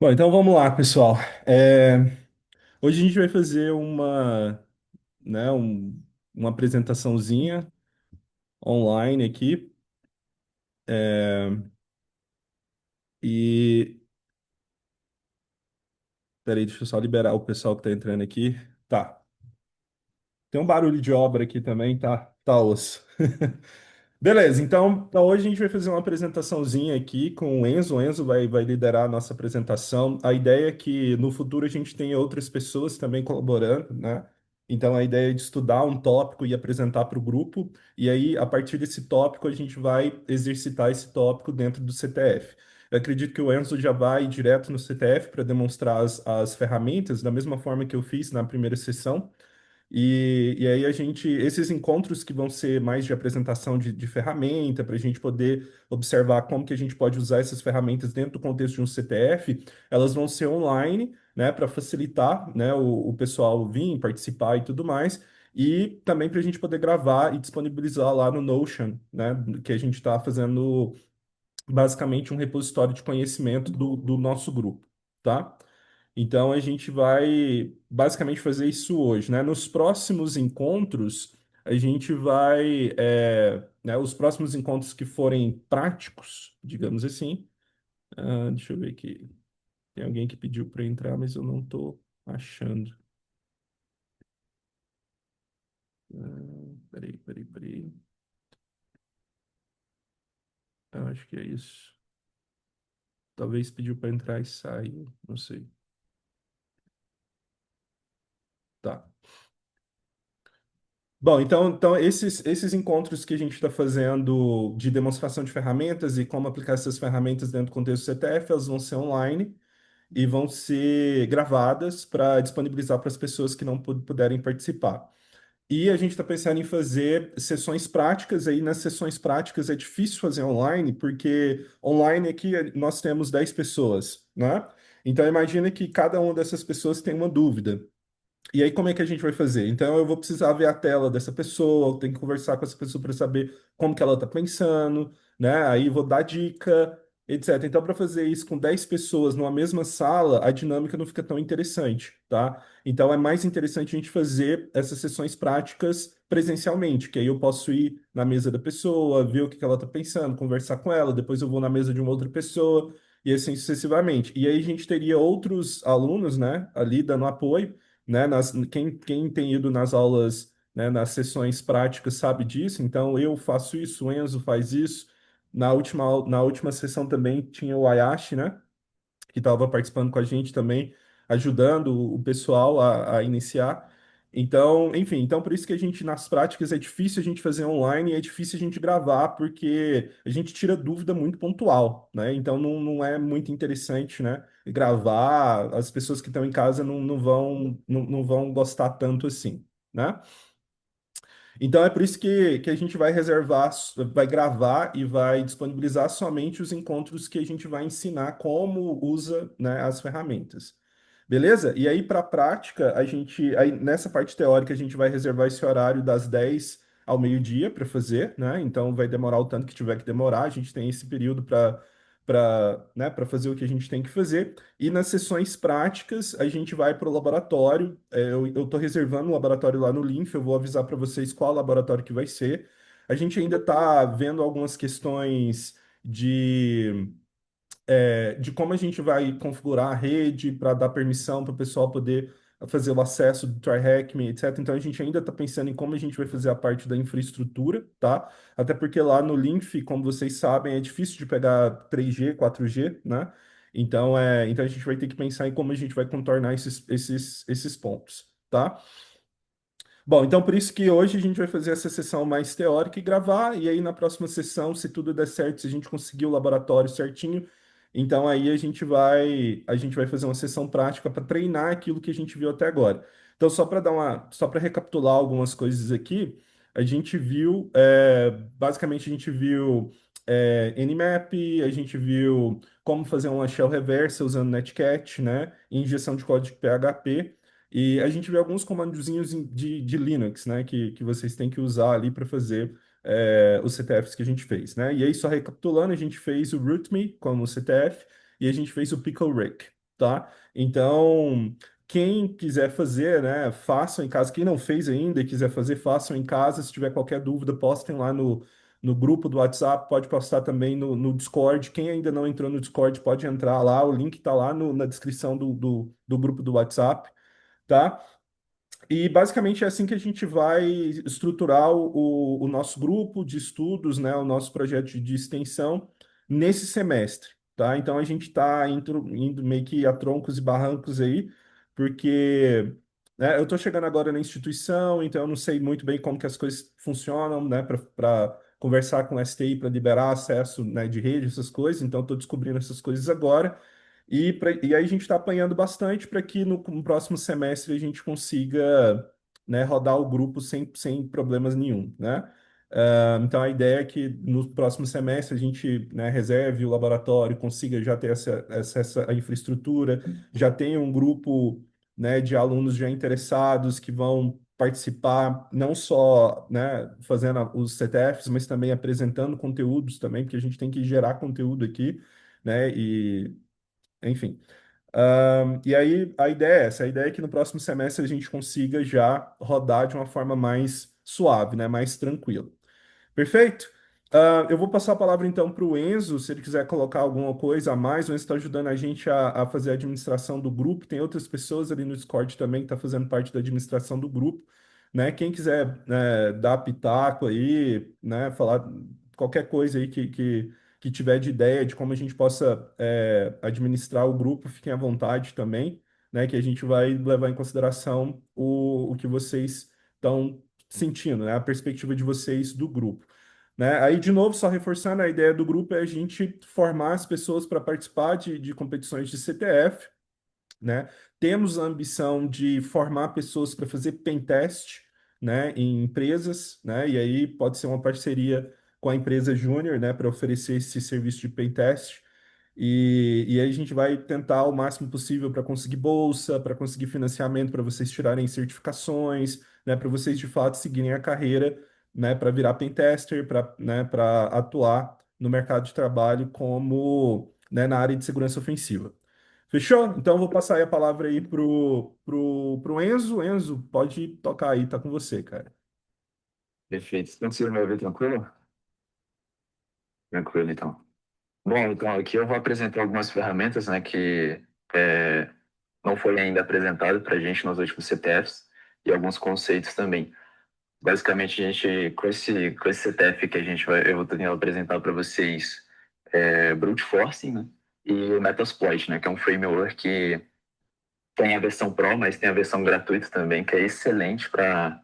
Bom, então vamos lá, pessoal. É, Hoje a gente vai fazer uma apresentaçãozinha online aqui. E peraí, deixa eu só liberar o pessoal que está entrando aqui. Tá. Tem um barulho de obra aqui também, tá? Tá osso. Beleza, então hoje a gente vai fazer uma apresentaçãozinha aqui com o Enzo. O Enzo vai liderar a nossa apresentação. A ideia é que no futuro a gente tenha outras pessoas também colaborando, né? Então a ideia é de estudar um tópico e apresentar para o grupo, e aí a partir desse tópico a gente vai exercitar esse tópico dentro do CTF. Eu acredito que o Enzo já vai direto no CTF para demonstrar as ferramentas, da mesma forma que eu fiz na primeira sessão. E aí esses encontros que vão ser mais de apresentação de ferramenta, para a gente poder observar como que a gente pode usar essas ferramentas dentro do contexto de um CTF, elas vão ser online, né, para facilitar, né, o pessoal vir participar e tudo mais, e também para a gente poder gravar e disponibilizar lá no Notion, né, que a gente está fazendo basicamente um repositório de conhecimento do nosso grupo, tá? Então a gente vai basicamente fazer isso hoje, né? Nos próximos encontros, a gente vai, né, os próximos encontros que forem práticos, digamos assim. Deixa eu ver aqui. Tem alguém que pediu para entrar, mas eu não estou achando. Peraí. Eu acho que é isso. Talvez pediu para entrar e saiu, não sei. Tá. Bom, então esses encontros que a gente está fazendo de demonstração de ferramentas e como aplicar essas ferramentas dentro do contexto CTF, elas vão ser online e vão ser gravadas para disponibilizar para as pessoas que não puderem participar. E a gente está pensando em fazer sessões práticas, aí nas sessões práticas é difícil fazer online, porque online aqui nós temos 10 pessoas, né? Então imagina que cada uma dessas pessoas tem uma dúvida. E aí, como é que a gente vai fazer? Então, eu vou precisar ver a tela dessa pessoa, eu tenho que conversar com essa pessoa para saber como que ela está pensando, né? Aí vou dar dica, etc. Então, para fazer isso com 10 pessoas numa mesma sala, a dinâmica não fica tão interessante, tá? Então, é mais interessante a gente fazer essas sessões práticas presencialmente, que aí eu posso ir na mesa da pessoa, ver o que que ela está pensando, conversar com ela, depois eu vou na mesa de uma outra pessoa, e assim sucessivamente. E aí a gente teria outros alunos, né, ali dando apoio, né? Quem tem ido nas aulas, né, nas sessões práticas sabe disso. Então, eu faço isso, o Enzo faz isso. Na última sessão também tinha o Ayashi, né? Que estava participando com a gente também, ajudando o pessoal a iniciar. Então, enfim, então por isso que a gente, nas práticas, é difícil a gente fazer online e é difícil a gente gravar, porque a gente tira dúvida muito pontual, né? Então não é muito interessante, né? Gravar, as pessoas que estão em casa não vão gostar tanto assim, né? Então é por isso que a gente vai reservar, vai gravar e vai disponibilizar somente os encontros que a gente vai ensinar como usa, né, as ferramentas. Beleza? E aí, para a prática, aí nessa parte teórica, a gente vai reservar esse horário das 10 ao meio-dia para fazer, né? Então vai demorar o tanto que tiver que demorar. A gente tem esse período para fazer o que a gente tem que fazer. E nas sessões práticas, a gente vai para o laboratório. Eu estou reservando um laboratório lá no Linf, eu vou avisar para vocês qual laboratório que vai ser. A gente ainda está vendo algumas questões de como a gente vai configurar a rede para dar permissão para o pessoal poder fazer o acesso do TryHackMe, etc. Então a gente ainda está pensando em como a gente vai fazer a parte da infraestrutura, tá? Até porque lá no Linf, como vocês sabem, é difícil de pegar 3G, 4G, né? Então a gente vai ter que pensar em como a gente vai contornar esses pontos, tá? Bom, então por isso que hoje a gente vai fazer essa sessão mais teórica e gravar, e aí na próxima sessão, se tudo der certo, se a gente conseguir o laboratório certinho, então aí a gente vai fazer uma sessão prática para treinar aquilo que a gente viu até agora. Então só para recapitular algumas coisas aqui, a gente viu, basicamente a gente viu Nmap, a gente viu como fazer uma shell reversa usando Netcat, né, injeção de código PHP. E a gente vê alguns comandozinhos de Linux, né, que vocês têm que usar ali para fazer os CTFs que a gente fez, né? E aí, só recapitulando, a gente fez o rootme como CTF e a gente fez o pickle rick. tá? Então, quem quiser fazer, né, façam em casa. Quem não fez ainda e quiser fazer, façam em casa. Se tiver qualquer dúvida, postem lá no grupo do WhatsApp, pode postar também no Discord. Quem ainda não entrou no Discord, pode entrar lá, o link está lá na descrição do grupo do WhatsApp, tá? E basicamente é assim que a gente vai estruturar o nosso grupo de estudos, né, o nosso projeto de extensão nesse semestre, tá? Então a gente está indo meio que a troncos e barrancos aí, porque né, eu estou chegando agora na instituição, então eu não sei muito bem como que as coisas funcionam, né, para conversar com o STI para liberar acesso, né, de rede, essas coisas, então estou descobrindo essas coisas agora. E aí a gente está apanhando bastante para que no próximo semestre a gente consiga, né, rodar o grupo sem problemas nenhum, né? Então a ideia é que no próximo semestre a gente, né, reserve o laboratório, consiga já ter essa infraestrutura, já tenha um grupo, né, de alunos já interessados que vão participar, não só, né, fazendo os CTFs, mas também apresentando conteúdos também, porque a gente tem que gerar conteúdo aqui, né? E enfim. E aí a ideia é essa, a ideia é que no próximo semestre a gente consiga já rodar de uma forma mais suave, né? Mais tranquila. Perfeito? Eu vou passar a palavra então para o Enzo, se ele quiser colocar alguma coisa a mais. O Enzo está ajudando a gente a fazer a administração do grupo. Tem outras pessoas ali no Discord também que estão fazendo parte da administração do grupo, né? Quem quiser, né, dar pitaco aí, né, falar qualquer coisa aí que tiver de ideia de como a gente possa administrar o grupo, fiquem à vontade também, né? Que a gente vai levar em consideração o que vocês estão sentindo, né? A perspectiva de vocês do grupo. Né? Aí, de novo, só reforçando, a ideia do grupo é a gente formar as pessoas para participar de competições de CTF, né? Temos a ambição de formar pessoas para fazer pentest, né, em empresas, né? E aí pode ser uma parceria com a empresa Júnior, né, para oferecer esse serviço de pentest. E aí a gente vai tentar o máximo possível para conseguir bolsa, para conseguir financiamento, para vocês tirarem certificações, né, para vocês de fato seguirem a carreira, né, para virar pentester, para, né, para atuar no mercado de trabalho como, né, na área de segurança ofensiva. Fechou? Então eu vou passar aí a palavra aí pro Enzo. Enzo, pode tocar aí, tá com você, cara. Perfeito. Então, você me ouvir tranquilo? Tranquilo, então. Bom, então aqui eu vou apresentar algumas ferramentas, né, que não foi ainda apresentado para a gente nos últimos CTFs e alguns conceitos também. Basicamente, a gente, com esse CTF que eu vou tentar apresentar para vocês, Brute Forcing, né, e o Metasploit, né, que é um framework que tem a versão Pro, mas tem a versão gratuita também, que é excelente para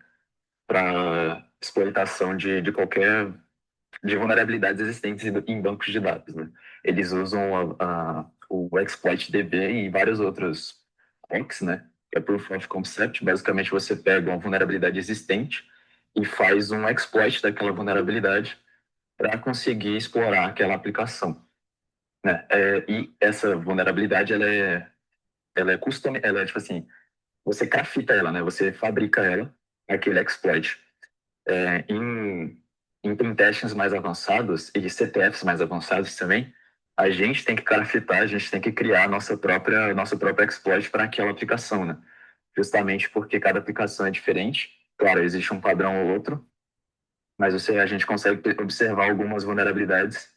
exploitação de qualquer de vulnerabilidades existentes em bancos de dados, né? Eles usam o exploit-DB e vários outros POCs, né? Que é Proof of Concept. Basicamente, você pega uma vulnerabilidade existente e faz um exploit daquela vulnerabilidade para conseguir explorar aquela aplicação, né? E essa vulnerabilidade, ela é custom, ela é tipo assim, você crafta ela, né? Você fabrica ela, aquele exploit em pentests mais avançados e CTFs mais avançados também, a gente tem que craftar, a gente tem que criar nosso próprio exploit para aquela aplicação, né? Justamente porque cada aplicação é diferente. Claro, existe um padrão ou outro, mas a gente consegue observar algumas vulnerabilidades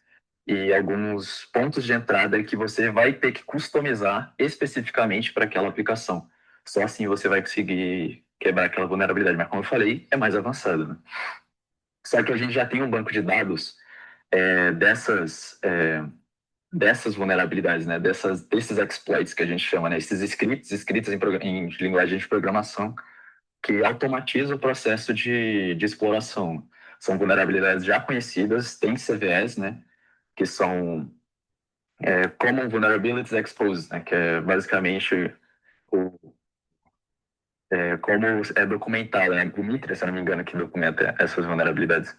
e alguns pontos de entrada que você vai ter que customizar especificamente para aquela aplicação. Só assim você vai conseguir quebrar aquela vulnerabilidade. Mas, como eu falei, é mais avançado, né? Só que a gente já tem um banco de dados é, dessas, é, dessas vulnerabilidades, né? Desses exploits que a gente chama, né? Esses scripts escritos em linguagem de programação que automatizam o processo de exploração. São vulnerabilidades já conhecidas, tem CVEs, né? Que são Common Vulnerabilities Exposed, né? Que é basicamente como é documentado, né? O MITRE, se eu não me engano, que documenta essas vulnerabilidades,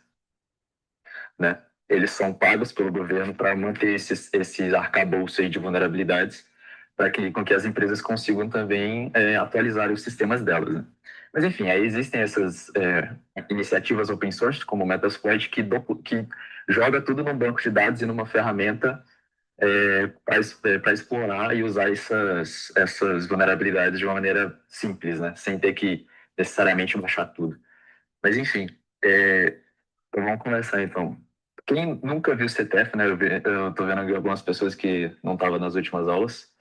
né? Eles são pagos pelo governo para manter esses arcabouços aí de vulnerabilidades, para com que as empresas consigam também atualizar os sistemas delas, né? Mas, enfim, aí existem essas iniciativas open source, como o Metasploit, que joga tudo num banco de dados e numa ferramenta para explorar e usar essas vulnerabilidades de uma maneira simples, né? Sem ter que necessariamente baixar tudo. Mas, enfim, então vamos começar então. Quem nunca viu CTF, né? Eu tô vendo aqui algumas pessoas que não estavam nas últimas aulas.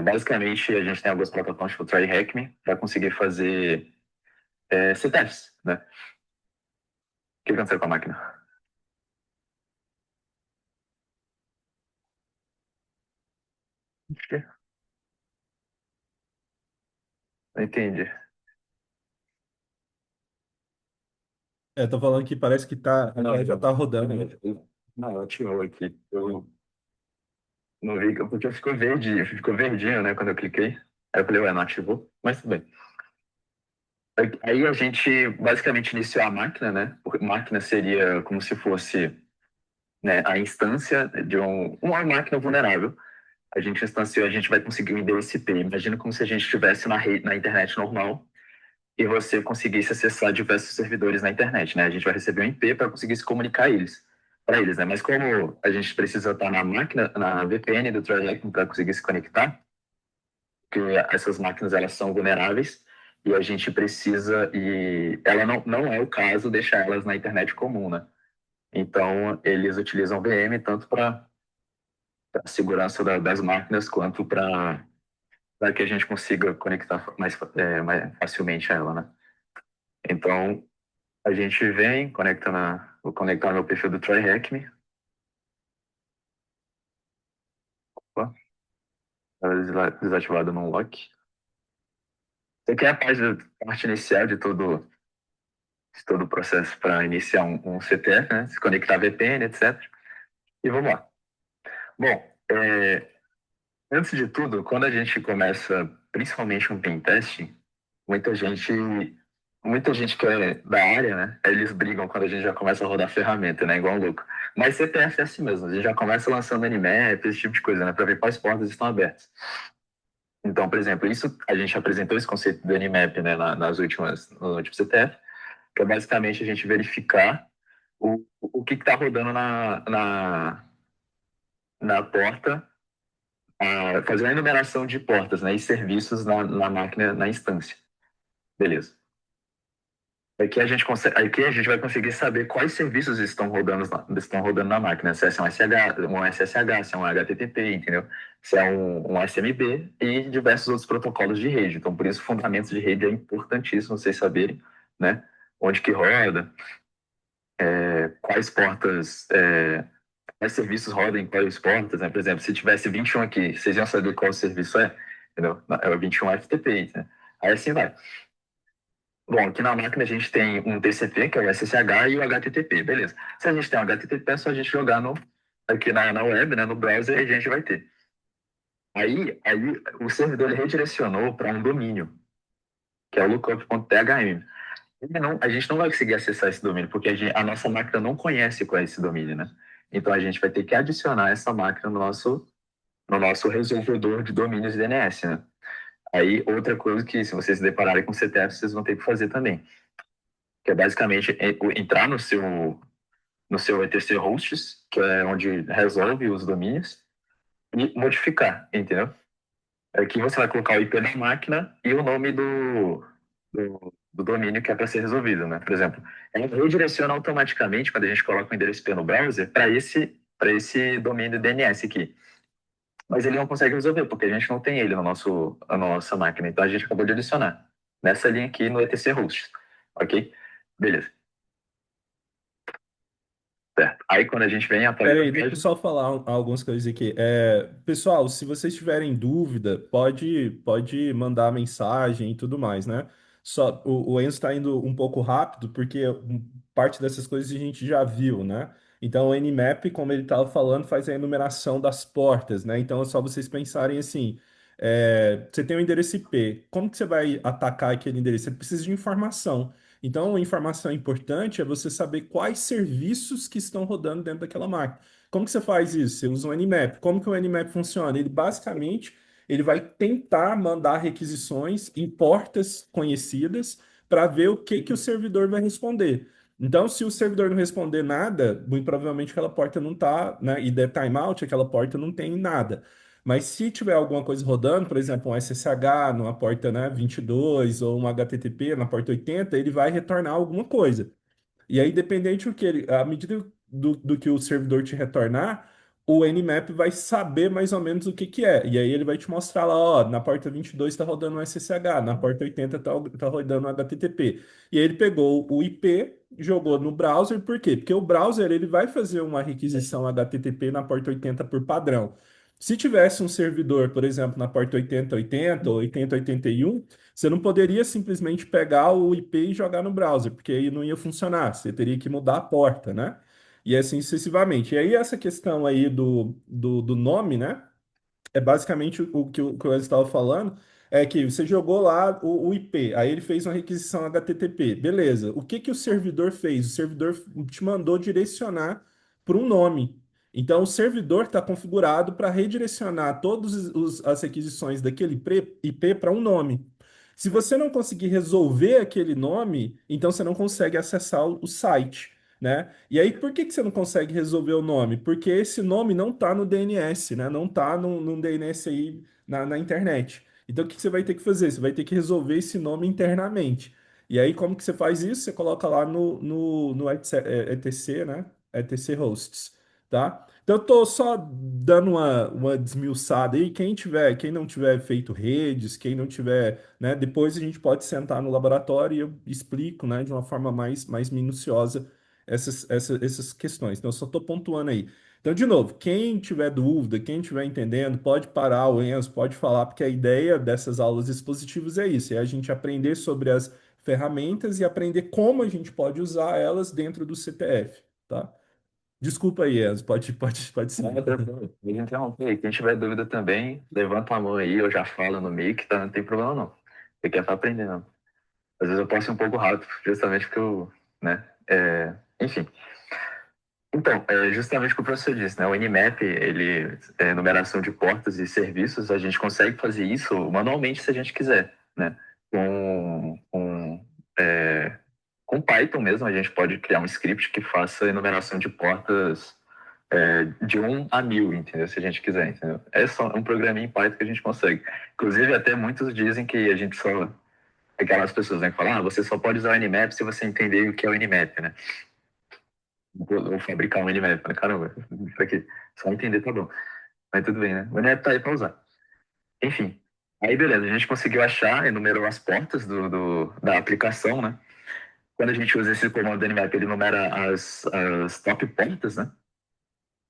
Basicamente, a gente tem algumas plataformas tipo o TryHackMe para conseguir fazer CTFs, né? O que aconteceu com a máquina? Não entendi. Tô falando que parece que tá, Não, já tá rodando, né? não, ativou aqui. Eu não vi, porque ficou verde, ficou verdinho, né, quando eu cliquei. Aí eu falei, ué, não ativou, mas tudo bem. Aí a gente basicamente iniciou a máquina, né? A máquina seria como se fosse, né, a instância de uma máquina vulnerável. A gente instanciou, a gente vai conseguir um DSP. Imagina como se a gente estivesse na rede, na internet normal e você conseguisse acessar diversos servidores na internet, né? A gente vai receber um IP para conseguir se comunicar para eles, né? Mas como a gente precisa estar na máquina, na VPN do TriLink para conseguir se conectar, porque essas máquinas elas são vulneráveis e a gente precisa e ela não é o caso deixar elas na internet comum, né? Então eles utilizam VM tanto para a segurança das máquinas quanto para que a gente consiga conectar mais facilmente a ela, né? Então a gente vem, vou conectar meu perfil do TryHackMe. Opa, tá desativado no lock. Isso aqui é a parte inicial de todo o processo para iniciar um CTF, né? Se conectar VPN, etc. E vamos lá. Bom, antes de tudo, quando a gente começa, principalmente um pentest, muita gente, muita gente que é da área, né? Eles brigam quando a gente já começa a rodar ferramenta, né? Igual um louco. Mas CTF é assim mesmo, a gente já começa lançando Nmap, esse tipo de coisa, né? Para ver quais portas estão abertas. Então, por exemplo, isso a gente apresentou esse conceito do Nmap, né, no último CTF, que é basicamente a gente verificar o que está rodando na porta, fazer uma enumeração de portas, né, e serviços na máquina, na instância. Beleza. Aqui a gente vai conseguir saber quais serviços estão rodando na máquina, se é um SSH, se é um HTTP, entendeu? Se é um SMB e diversos outros protocolos de rede. Então, por isso, fundamentos de rede é importantíssimo vocês saberem, né? Onde que roda, quais portas, quais serviços rodam em quais portas, né? Por exemplo, se tivesse 21 aqui, vocês iam saber qual serviço é, entendeu? É o 21 FTP, né? Aí assim vai. Bom, aqui na máquina a gente tem um TCP, que é o SSH, e o HTTP, beleza. Se a gente tem um HTTP, é só a gente jogar aqui na web, né, no browser, e a gente vai ter. Aí o servidor ele redirecionou para um domínio, que é o lookup.thm. A gente não vai conseguir acessar esse domínio, porque a nossa máquina não conhece qual é esse domínio, né? Então a gente vai ter que adicionar essa máquina no nosso resolvedor de domínios DNS, né? Aí outra coisa que, se vocês se depararem com CTF, vocês vão ter que fazer também, que é basicamente entrar no seu etc hosts, que é onde resolve os domínios, e modificar, entendeu? Aqui você vai colocar o IP da máquina e o nome do domínio que é para ser resolvido, né? Por exemplo, ela redireciona automaticamente, quando a gente coloca o endereço IP no browser, para esse domínio DNS aqui. Mas ele não consegue resolver, porque a gente não tem ele na nossa máquina. Então a gente acabou de adicionar nessa linha aqui no etc hosts. Ok? Beleza. Certo. Aí quando a gente vem a Peraí, deixa eu página. só falar algumas coisas aqui. Pessoal, se vocês tiverem dúvida, pode mandar mensagem e tudo mais, né? Só, o Enzo está indo um pouco rápido, porque parte dessas coisas a gente já viu, né? Então, o Nmap, como ele estava falando, faz a enumeração das portas, né? Então, é só vocês pensarem assim: você tem um endereço IP, como que você vai atacar aquele endereço? Você precisa de informação. Então, a informação importante é você saber quais serviços que estão rodando dentro daquela máquina. Como que você faz isso? Você usa um Nmap. Como que o Nmap funciona? Ele basicamente ele vai tentar mandar requisições em portas conhecidas para ver o que que o servidor vai responder. Então, se o servidor não responder nada, muito provavelmente aquela porta não está, né? E der timeout, aquela porta não tem nada. Mas se tiver alguma coisa rodando, por exemplo, um SSH numa porta, né, 22 ou um HTTP na porta 80, ele vai retornar alguma coisa. E aí, dependente do que ele, à medida do que o servidor te retornar, o Nmap vai saber mais ou menos o que que é. E aí ele vai te mostrar lá, ó, na porta 22 está rodando um SSH, na porta 80 tá rodando um HTTP. E aí ele pegou o IP, jogou no browser, por quê? Porque o browser ele vai fazer uma requisição HTTP na porta 80 por padrão. Se tivesse um servidor, por exemplo, na porta 8080 ou 8081, você não poderia simplesmente pegar o IP e jogar no browser, porque aí não ia funcionar. Você teria que mudar a porta, né? E assim sucessivamente. E aí essa questão aí do nome, né? É basicamente o que eu estava falando, é que você jogou lá o IP, aí ele fez uma requisição HTTP, beleza. O que que o servidor fez? O servidor te mandou direcionar para um nome. Então, o servidor está configurado para redirecionar todas as requisições daquele IP para um nome. Se você não conseguir resolver aquele nome, então você não consegue acessar o site, né? E aí, por que que você não consegue resolver o nome? Porque esse nome não está no DNS, né? Não está num DNS aí na internet. Então, o que que você vai ter que fazer? Você vai ter que resolver esse nome internamente. E aí, como que você faz isso? Você coloca lá no etc, né? etc hosts, tá? Então, eu tô só dando uma desmiuçada aí. Quem não tiver feito redes, quem não tiver, né? Depois a gente pode sentar no laboratório e eu explico, né? De uma forma mais minuciosa essas questões. Então, eu só estou pontuando aí. Então, de novo, quem tiver dúvida, quem estiver entendendo, pode parar o Enzo, pode falar, porque a ideia dessas aulas expositivas é isso, é a gente aprender sobre as ferramentas e aprender como a gente pode usar elas dentro do CTF, tá? Desculpa aí, Enzo, pode Não, seguir. tranquilo. Me interromper aí. Quem tiver dúvida também, levanta a mão aí, eu já falo no mic, tá? Não tem problema não. Você quer estar aprendendo. Às vezes eu posso ir um pouco rápido, justamente porque eu, né? Enfim. Então, justamente o que o professor disse, né? O Nmap, ele é numeração de portas e serviços, a gente consegue fazer isso manualmente se a gente quiser, né? É, com Python mesmo, a gente pode criar um script que faça enumeração de portas de 1 a 1000, entendeu? Se a gente quiser, entendeu? É só um programinha em Python que a gente consegue. Inclusive, até muitos dizem que a gente só... Aquelas pessoas, né, que falam, você só pode usar o Nmap se você entender o que é o Nmap, né? Vou fabricar um Nmap. Falei, caramba, isso aqui, só entender tá bom. Mas tudo bem, né? O Nmap tá aí para usar. Enfim, aí beleza, a gente conseguiu achar, enumerou as portas da aplicação, né? Quando a gente usa esse comando do Nmap, ele numera as top portas, né?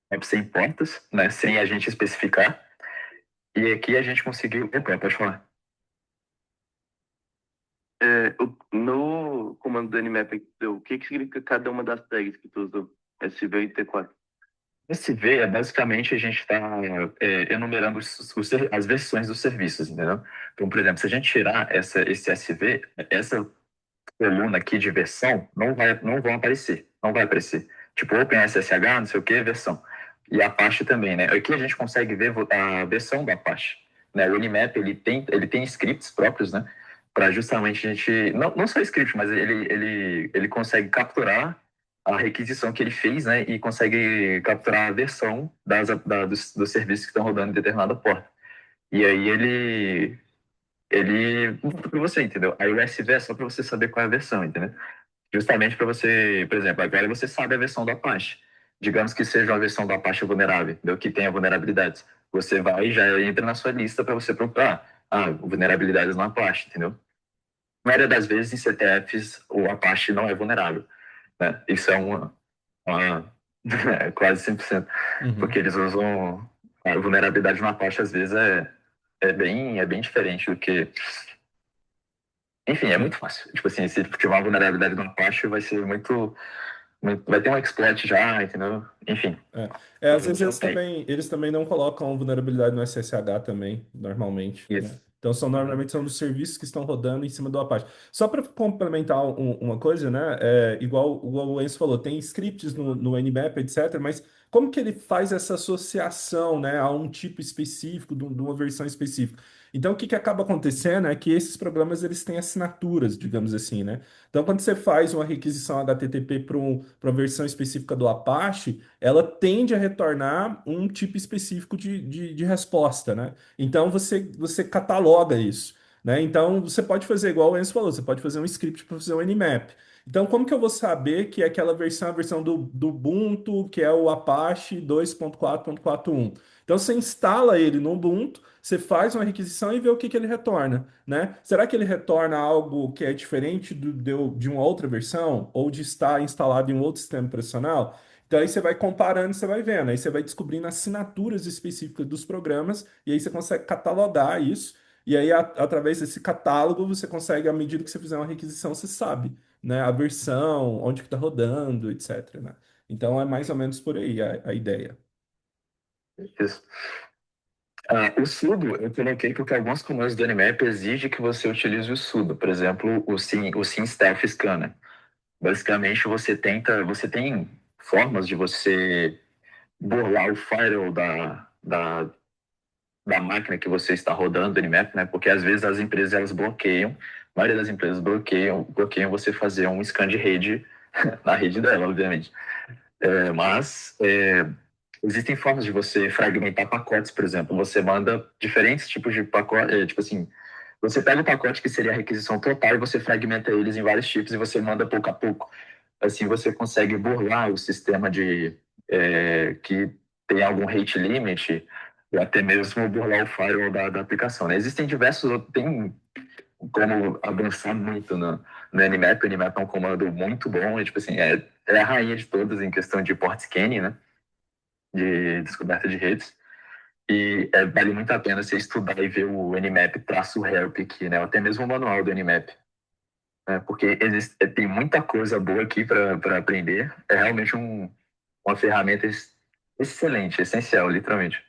Top 100 portas, né? Sem a gente especificar. E aqui a gente conseguiu... Opa, pode falar. No comando do Nmap, o que que significa cada uma das tags que tu usou? SV e T4. SV é basicamente a gente está enumerando as versões dos serviços, entendeu? Então, por exemplo, se a gente tirar esse SV, essa coluna aqui de versão não vão aparecer, não vai aparecer. Tipo, OpenSSH, não sei o que, versão. E a Apache também, né? Aqui a gente consegue ver a versão da Apache. Né? O Nmap, ele tem scripts próprios, né? Para justamente a gente... Não só script, mas ele consegue capturar a requisição que ele fez, né? E consegue capturar a versão dos serviços que estão rodando em determinada porta. E aí ele monta para você, entendeu? Aí o SV é só para você saber qual é a versão, entendeu? Justamente para você, por exemplo, agora você sabe a versão da Apache. Digamos que seja uma versão da Apache vulnerável, entendeu? Que tenha vulnerabilidades. Você vai e já entra na sua lista para você procurar. Vulnerabilidades no Apache, entendeu? Na maioria das vezes, em CTFs, o Apache não é vulnerável, né? Isso é uma quase 100%. Porque Uhum. eles usam a vulnerabilidade no Apache, às vezes, é bem diferente do que... Enfim, é muito fácil. Tipo assim, se tiver uma vulnerabilidade no Apache, vai ser vai ter um exploit já, entendeu? Enfim. Às vezes Então, eles também não colocam vulnerabilidade no SSH também, normalmente, né? isso. Então, normalmente são dos serviços que estão rodando em cima do Apache. Só para complementar uma coisa, né? Igual o Enzo falou, tem scripts no Nmap, etc., mas como que ele faz essa associação, né, a um tipo específico, de uma versão específica. Então, o que que acaba acontecendo é que esses programas eles têm assinaturas, digamos assim, né? Então, quando você faz uma requisição HTTP para uma versão específica do Apache, ela tende a retornar um tipo específico de resposta, né? Então, você cataloga isso, né? Então, você pode fazer igual o Enzo falou, você pode fazer um script para fazer um Nmap. Então, como que eu vou saber que aquela versão é a versão do Ubuntu, que é o Apache 2.4.41? Então, você instala ele no Ubuntu, você faz uma requisição e vê o que que ele retorna, né? Será que ele retorna algo que é diferente de uma outra versão ou de estar instalado em um outro sistema operacional? Então, aí você vai comparando, você vai vendo, aí você vai descobrindo assinaturas específicas dos programas e aí você consegue catalogar isso. E aí, através desse catálogo, você consegue, à medida que você fizer uma requisição, você sabe, né, a versão, onde que está rodando, etc, né? Então é mais ou menos por aí a ideia. Isso. O sudo, eu coloquei porque alguns comandos do Nmap exigem que você utilize o sudo. Por exemplo, o staff scanner. Basicamente, você tem formas de você burlar o firewall da máquina que você está rodando o Nmap, né? Porque às vezes as empresas elas bloqueiam, a maioria das empresas bloqueiam você fazer um scan de rede na rede dela, obviamente. Mas existem formas de você fragmentar pacotes, por exemplo. Você manda diferentes tipos de pacote, tipo assim, você pega o pacote que seria a requisição total e você fragmenta eles em vários tipos e você manda pouco a pouco. Assim você consegue burlar o sistema que tem algum rate limit e até mesmo burlar o firewall da aplicação, né? Existem tem como avançar muito no Nmap. O Nmap é um comando muito bom, tipo assim, é a rainha de todas em questão de port scanning, né? De descoberta de redes. E vale muito a pena você estudar e ver o Nmap-help aqui, né? Até mesmo o manual do Nmap. Né? Porque tem muita coisa boa aqui para aprender. É realmente uma ferramenta excelente, essencial, literalmente.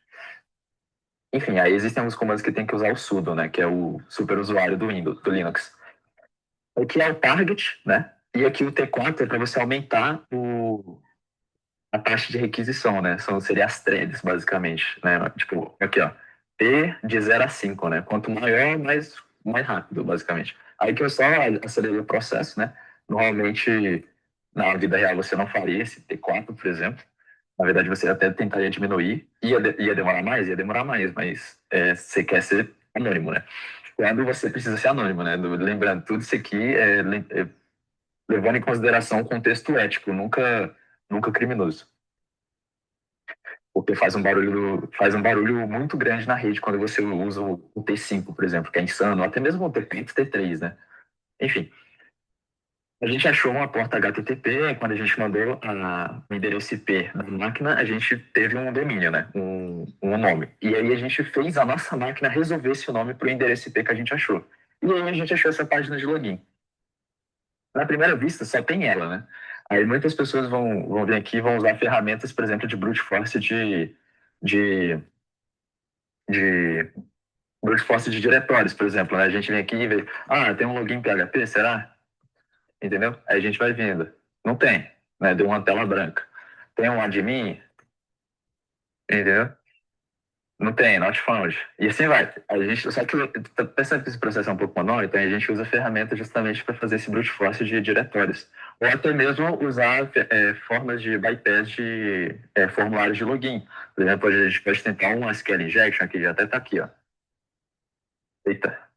Enfim, aí existem alguns comandos que tem que usar o sudo, né? Que é o superusuário do Windows, do Linux. Aqui é o target, né? E aqui o T4 é para você aumentar a taxa de requisição, né? Seria as threads, basicamente, né? Tipo, aqui, ó. T de 0 a 5, né? Quanto maior, mais rápido, basicamente. Aí que eu só acelerei o processo, né? Normalmente, na vida real, você não faria esse T4, por exemplo. Na verdade, você até tentaria diminuir. Ia demorar mais? Ia demorar mais, mas você quer ser anônimo, né? Quando você precisa ser anônimo, né? Lembrando, tudo isso aqui levando em consideração o contexto ético, nunca criminoso. Porque faz um barulho muito grande na rede quando você usa o T5, por exemplo, que é insano, ou até mesmo o T3, T3, né? Enfim, a gente achou uma porta HTTP, quando a gente mandou o endereço IP da máquina, a gente teve um domínio, né? Um nome. E aí a gente fez a nossa máquina resolver esse nome para o endereço IP que a gente achou. E aí a gente achou essa página de login. Na primeira vista, só tem ela, né? Aí muitas pessoas vão vir aqui e vão usar ferramentas, por exemplo, de brute force de, de brute force de diretórios, por exemplo, né? A gente vem aqui e vê, tem um login PHP, será? Entendeu? Aí a gente vai vendo. Não tem, né? Deu uma tela branca. Tem um admin, entendeu? Não tem, not found. E assim vai. Só que tá pensando que esse processo é um pouco manual, então a gente usa ferramentas justamente para fazer esse brute force de diretórios. Ou até mesmo usar formas de bypass de formulários de login. Por exemplo, a gente pode tentar um SQL injection, que já até está aqui, ó. Eita.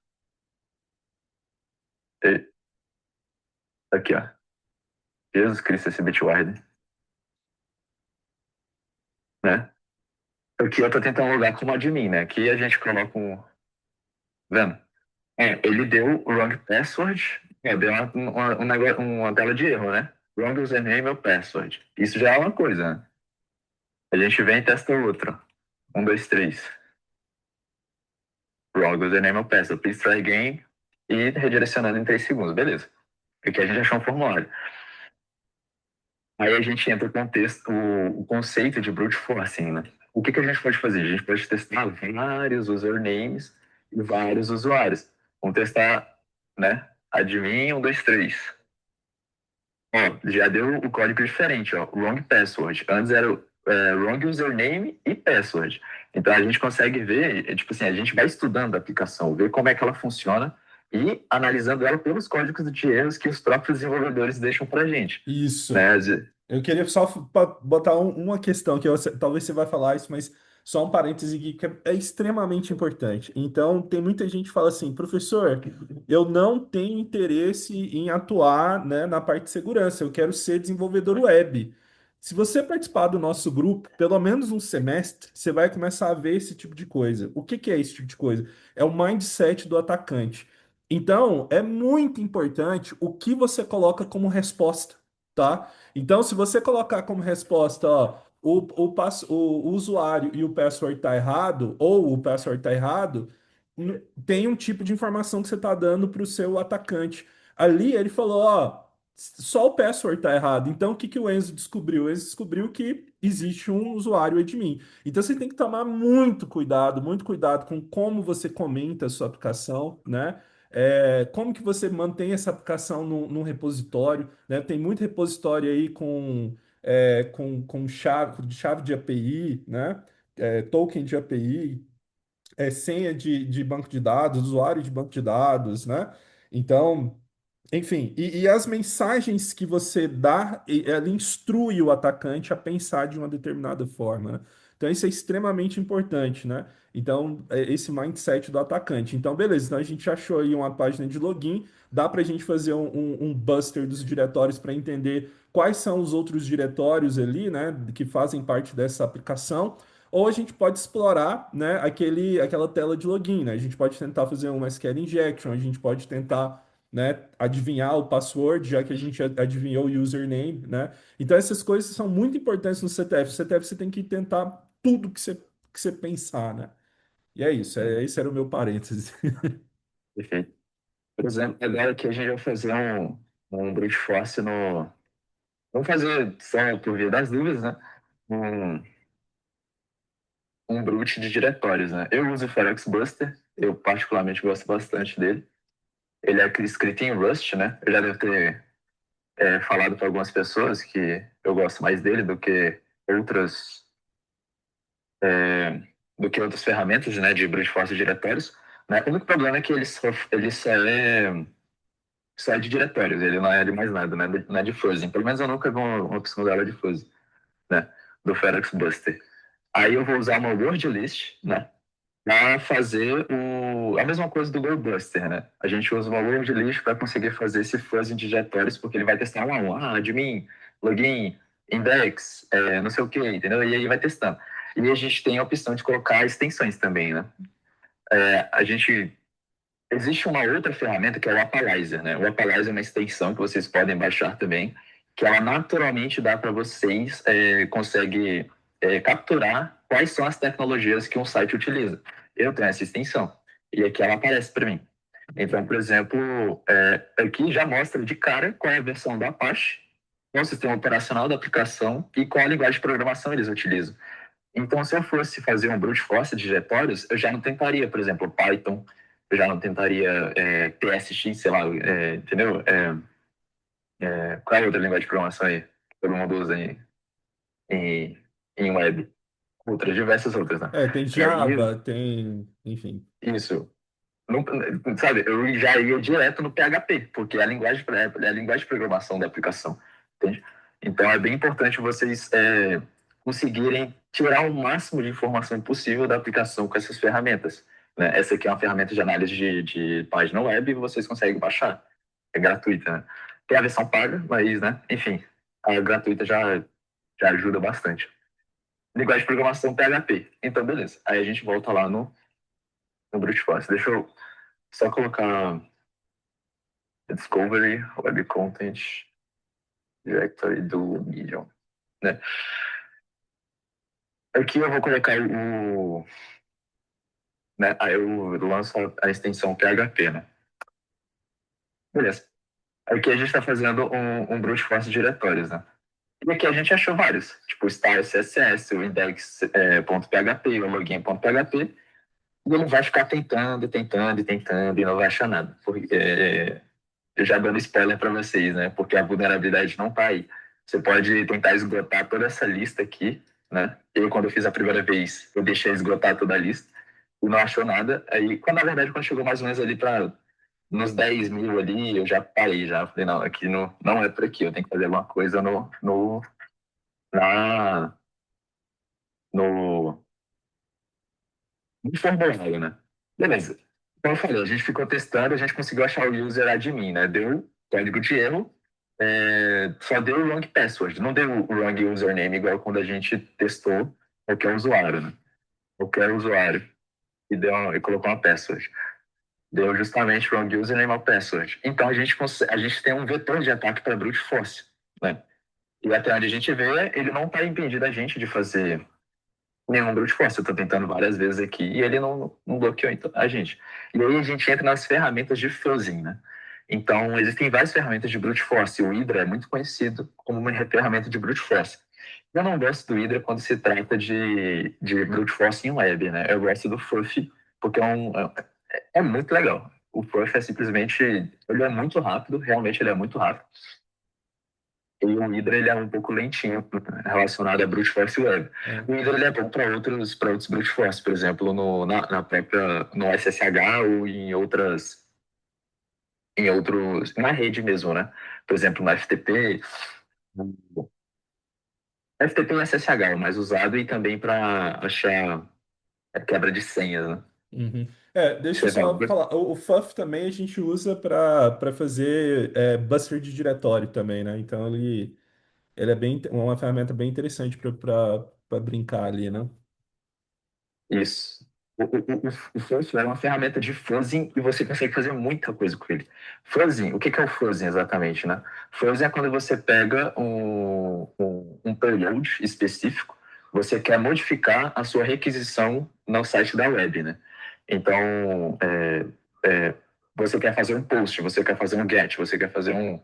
Aqui, ó. Jesus Cristo, esse Bitwarden. Né? Aqui eu tô tentando logar como admin, né? Aqui a gente coloca um... Vendo? Ele deu o wrong password. Deu uma tela de erro, né? Wrong username ou password. Isso já é uma coisa, né? A gente vem e testa outro. 1, 2, 3. Wrong username ou password. Please try again. E redirecionando em 3 segundos. Beleza. Aqui a gente achou um formulário. Aí a gente entra o conceito de brute forcing, né? O que a gente pode fazer? A gente pode testar vários usernames e vários usuários. Vamos testar, né? Admin 1, 2, 3. Ó, já deu o código diferente, ó. Wrong password. Antes era wrong username e password. Então a gente consegue ver, tipo assim, a gente vai estudando a aplicação, ver como é que ela funciona e analisando ela pelos códigos de erros que os próprios desenvolvedores deixam para a gente, Isso. né? Eu queria só botar uma questão que talvez você vai falar isso, mas só um parêntese aqui que é extremamente importante. Então, tem muita gente que fala assim, professor, eu não tenho interesse em atuar, né, na parte de segurança, eu quero ser desenvolvedor web. Se você participar do nosso grupo, pelo menos um semestre, você vai começar a ver esse tipo de coisa. O que que é esse tipo de coisa? É o mindset do atacante. Então, é muito importante o que você coloca como resposta, tá? Então, se você colocar como resposta, ó, o usuário e o password está errado, ou o password está errado, tem um tipo de informação que você está dando para o seu atacante. Ali ele falou, ó, só o password está errado. Então, o que que o Enzo descobriu? O Enzo descobriu que existe um usuário admin. Então, você tem que tomar muito cuidado com como você comenta a sua aplicação, né? Como que você mantém essa aplicação num repositório, né? Tem muito repositório aí com chave de API, né? Token de API, senha de banco de dados, usuário de banco de dados, né? Então, enfim, e as mensagens que você dá, ela instrui o atacante a pensar de uma determinada forma, né? Então, isso é extremamente importante, né? Então, esse mindset do atacante. Então, beleza, então a gente achou aí uma página de login, dá para a gente fazer um buster dos diretórios para entender quais são os outros diretórios ali, né, que fazem parte dessa aplicação. Ou a gente pode explorar, né, aquela tela de login, né? A gente pode tentar fazer uma SQL injection, a gente pode tentar, né, adivinhar o password, já que a gente adivinhou o username, né? Então essas coisas são muito importantes no CTF. No CTF você tem que tentar tudo que você pensar, né? E é isso, esse era o meu parênteses. Perfeito. Por exemplo, agora que a gente vai fazer um brute force no. Vamos fazer, só por via das dúvidas, né? Um, um brute de diretórios, né? Eu uso o Forex Buster, eu particularmente gosto bastante dele. Ele é escrito em Rust, né? Eu já devo ter falado para algumas pessoas que eu gosto mais dele outras, é, do que outras ferramentas, né? De brute force diretórios. Né? O único problema é que ele só é de diretórios, ele não é de mais nada, né? Não é de fuzzy. Pelo menos eu nunca vi uma opção dela de fuzzy, né? Do Ferox Buster. Aí eu vou usar uma word list, né? Para fazer a mesma coisa do Go Buster, né? A gente usa uma word list para conseguir fazer esse fuzzy de diretórios, porque ele vai testar um a um. Admin, login, index, não sei o que, entendeu? E aí vai testando. E a gente tem a opção de colocar extensões também, né? A gente Existe uma outra ferramenta que é o Appalizer, né? O Appalizer é uma extensão que vocês podem baixar também, que ela naturalmente dá para vocês, consegue capturar quais são as tecnologias que um site utiliza. Eu tenho essa extensão e aqui ela aparece para mim. Então, por exemplo, aqui já mostra de cara qual é a versão do Apache, qual é o sistema operacional da aplicação e qual a linguagem de programação eles utilizam. Então, se eu fosse fazer um brute force de diretórios, eu já não tentaria, por exemplo, Python, eu já não tentaria TSX, sei lá, entendeu? Qual é a outra linguagem de programação aí que todo mundo usa em, em web? Outras, diversas outras, né? Tem E aí, Java, tem, enfim. isso. Não, sabe, eu já ia direto no PHP, porque é a linguagem de programação da aplicação, entende? Então, é bem importante vocês conseguirem tirar o máximo de informação possível da aplicação com essas ferramentas, né? Essa aqui é uma ferramenta de análise de página web e vocês conseguem baixar. É gratuita, né? Tem a versão paga, mas, né? Enfim, a gratuita já ajuda bastante. Linguagem de programação PHP. Então, beleza. Aí a gente volta lá no Brute Force. Deixa eu só colocar Discovery, Web Content, Directory do Medium, né? Aqui eu vou colocar né? Aí eu lanço a extensão PHP, né? Beleza. Aqui a gente está fazendo um brute force de diretórios, né? E aqui a gente achou vários, tipo o Star CSS, o index.php, o login.php, e ele vai ficar tentando, tentando e tentando e não vai achar nada. Porque, eu já dando spoiler para vocês, né? Porque a vulnerabilidade não está aí. Você pode tentar esgotar toda essa lista aqui, né? Quando eu fiz a primeira vez, eu deixei esgotar toda a lista e não achou nada. Aí, na verdade, quando chegou mais ou menos ali para nos 10 mil ali, eu já parei, já. Falei, não, aqui não é por aqui, eu tenho que fazer alguma coisa na, no, no formulário, né? Beleza. Como eu falei, a gente ficou testando, a gente conseguiu achar o user admin, né? Deu código de erro, só deu o wrong password, não deu o wrong username, igual quando a gente testou qualquer usuário, né? Qualquer usuário e colocou uma password. Deu justamente wrong username ou password. Então a gente tem um vetor de ataque para brute force, né? E até onde a gente vê, ele não está impedindo a gente de fazer nenhum brute force. Eu estou tentando várias vezes aqui e ele não bloqueou a gente. E aí a gente entra nas ferramentas de fuzzing, né? Então, existem várias ferramentas de brute force. O Hydra é muito conhecido como uma ferramenta de brute force. Eu não gosto do Hydra quando se trata de brute force em web, né? Eu gosto do Furf, porque é muito legal. O Furf é simplesmente... Ele é muito rápido, realmente ele é muito rápido. E o Hydra ele é um pouco lentinho relacionado a brute force web. O Hydra ele é bom para outros brute force, por exemplo, no SSH ou em outros, na rede mesmo, né? Por exemplo, no FTP. FTP e SSH é o mais usado e também para achar a quebra de senhas, né? Uhum. Deixa eu Você vai... só falar. O FUF também a gente usa para fazer buster de diretório também, né? Então ele é uma ferramenta bem interessante para brincar ali, né? Isso. O Fuzzing é uma ferramenta de fuzzing e você consegue fazer muita coisa com ele. Fuzzing, o que é o fuzzing exatamente, né? Fuzzing é quando você pega um payload específico, você quer modificar a sua requisição no site da web, né? Então, você quer fazer um post, você quer fazer um get, você quer fazer um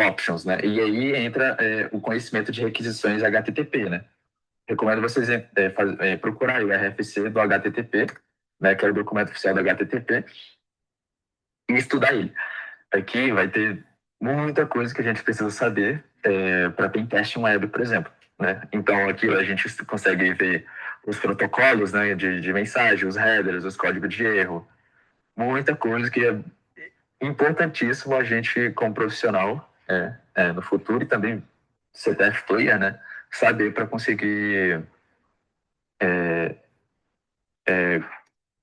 options, né? E aí entra o conhecimento de requisições HTTP, né? Recomendo vocês procurarem o RFC do HTTP, né, que é o documento oficial do HTTP, e estudar ele. Aqui vai ter muita coisa que a gente precisa saber para pentest web, por exemplo. Né? Então, aqui a gente consegue ver os protocolos, né, de mensagem, os headers, os códigos de erro, muita coisa que é importantíssimo a gente, como profissional, no futuro e também CTF player, né, saber para conseguir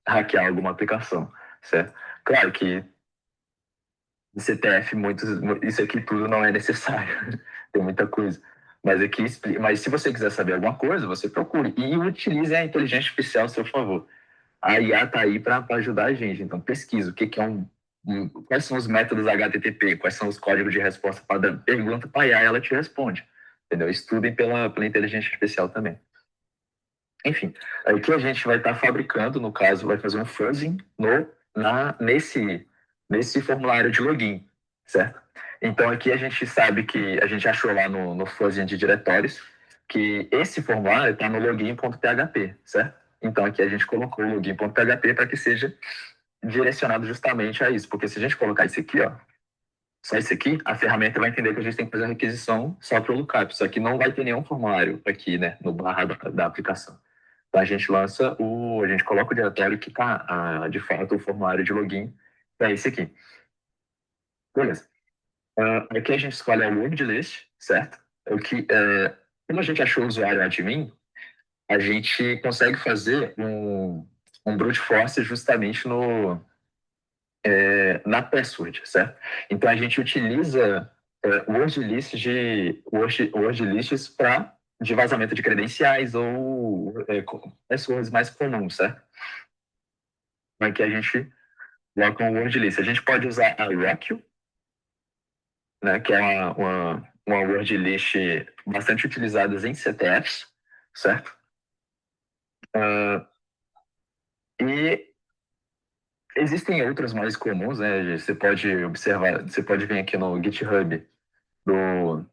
hackear alguma aplicação, certo? Claro que no CTF, isso aqui tudo não é necessário, tem muita coisa. Mas se você quiser saber alguma coisa, você procure e utilize a inteligência artificial a seu favor. A IA está aí para ajudar a gente. Então, pesquisa o que é quais são os métodos HTTP, quais são os códigos de resposta padrão. Pergunta para a IA, ela te responde. Entendeu? Estudem pela inteligência artificial também. Enfim, aí que a gente vai estar fabricando, no caso, vai fazer um fuzzing nesse formulário de login, certo? Então aqui a gente sabe que a gente achou lá no fuzzing de diretórios que esse formulário está no login.php, certo? Então aqui a gente colocou o login.php para que seja direcionado justamente a isso, porque se a gente colocar isso aqui, ó, só isso aqui, a ferramenta vai entender que a gente tem que fazer a requisição só para o lookup, só que não vai ter nenhum formulário aqui, né, no barra da aplicação. Então a gente a gente coloca o diretório que está, de fato, o formulário de login para esse aqui. Beleza. Aqui a gente escolhe a word list, certo? Como a gente achou o usuário admin, a gente consegue fazer um brute force justamente na password, certo? Então a gente utiliza word lists de vazamento de credenciais ou passwords mais comuns, certo? Aqui a gente coloca um word list. A gente pode usar a Rockio, né, que é uma word list bastante utilizada em CTFs, certo? E existem outras mais comuns, né? Você pode observar, você pode vir aqui no GitHub do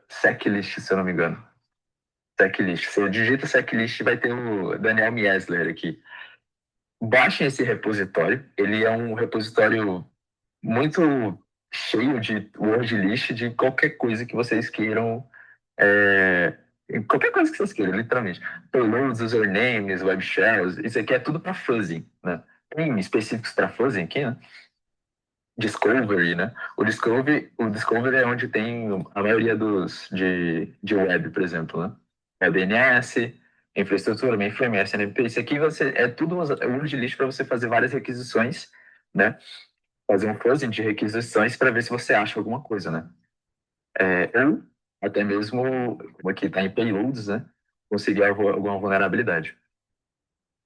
Seclist, se eu não me engano. Seclist. Você digita Seclist, vai ter o Daniel Miesler aqui. Baixem esse repositório. Ele é um repositório muito cheio de word list de qualquer coisa que vocês queiram qualquer coisa que vocês queiram, literalmente. Payloads, usernames, web shells, isso aqui é tudo para fuzzing, né? Tem específicos para fuzzing aqui, né? Discovery, né? O Discovery é onde tem a maioria de web, por exemplo, né? É DNS, infraestrutura, mainframe, SNMP. Isso aqui é tudo um word list para você fazer várias requisições, né? Fazer um fuzzing de requisições para ver se você acha alguma coisa, né? Ou até mesmo, como aqui está em payloads, né? Conseguir alguma vulnerabilidade.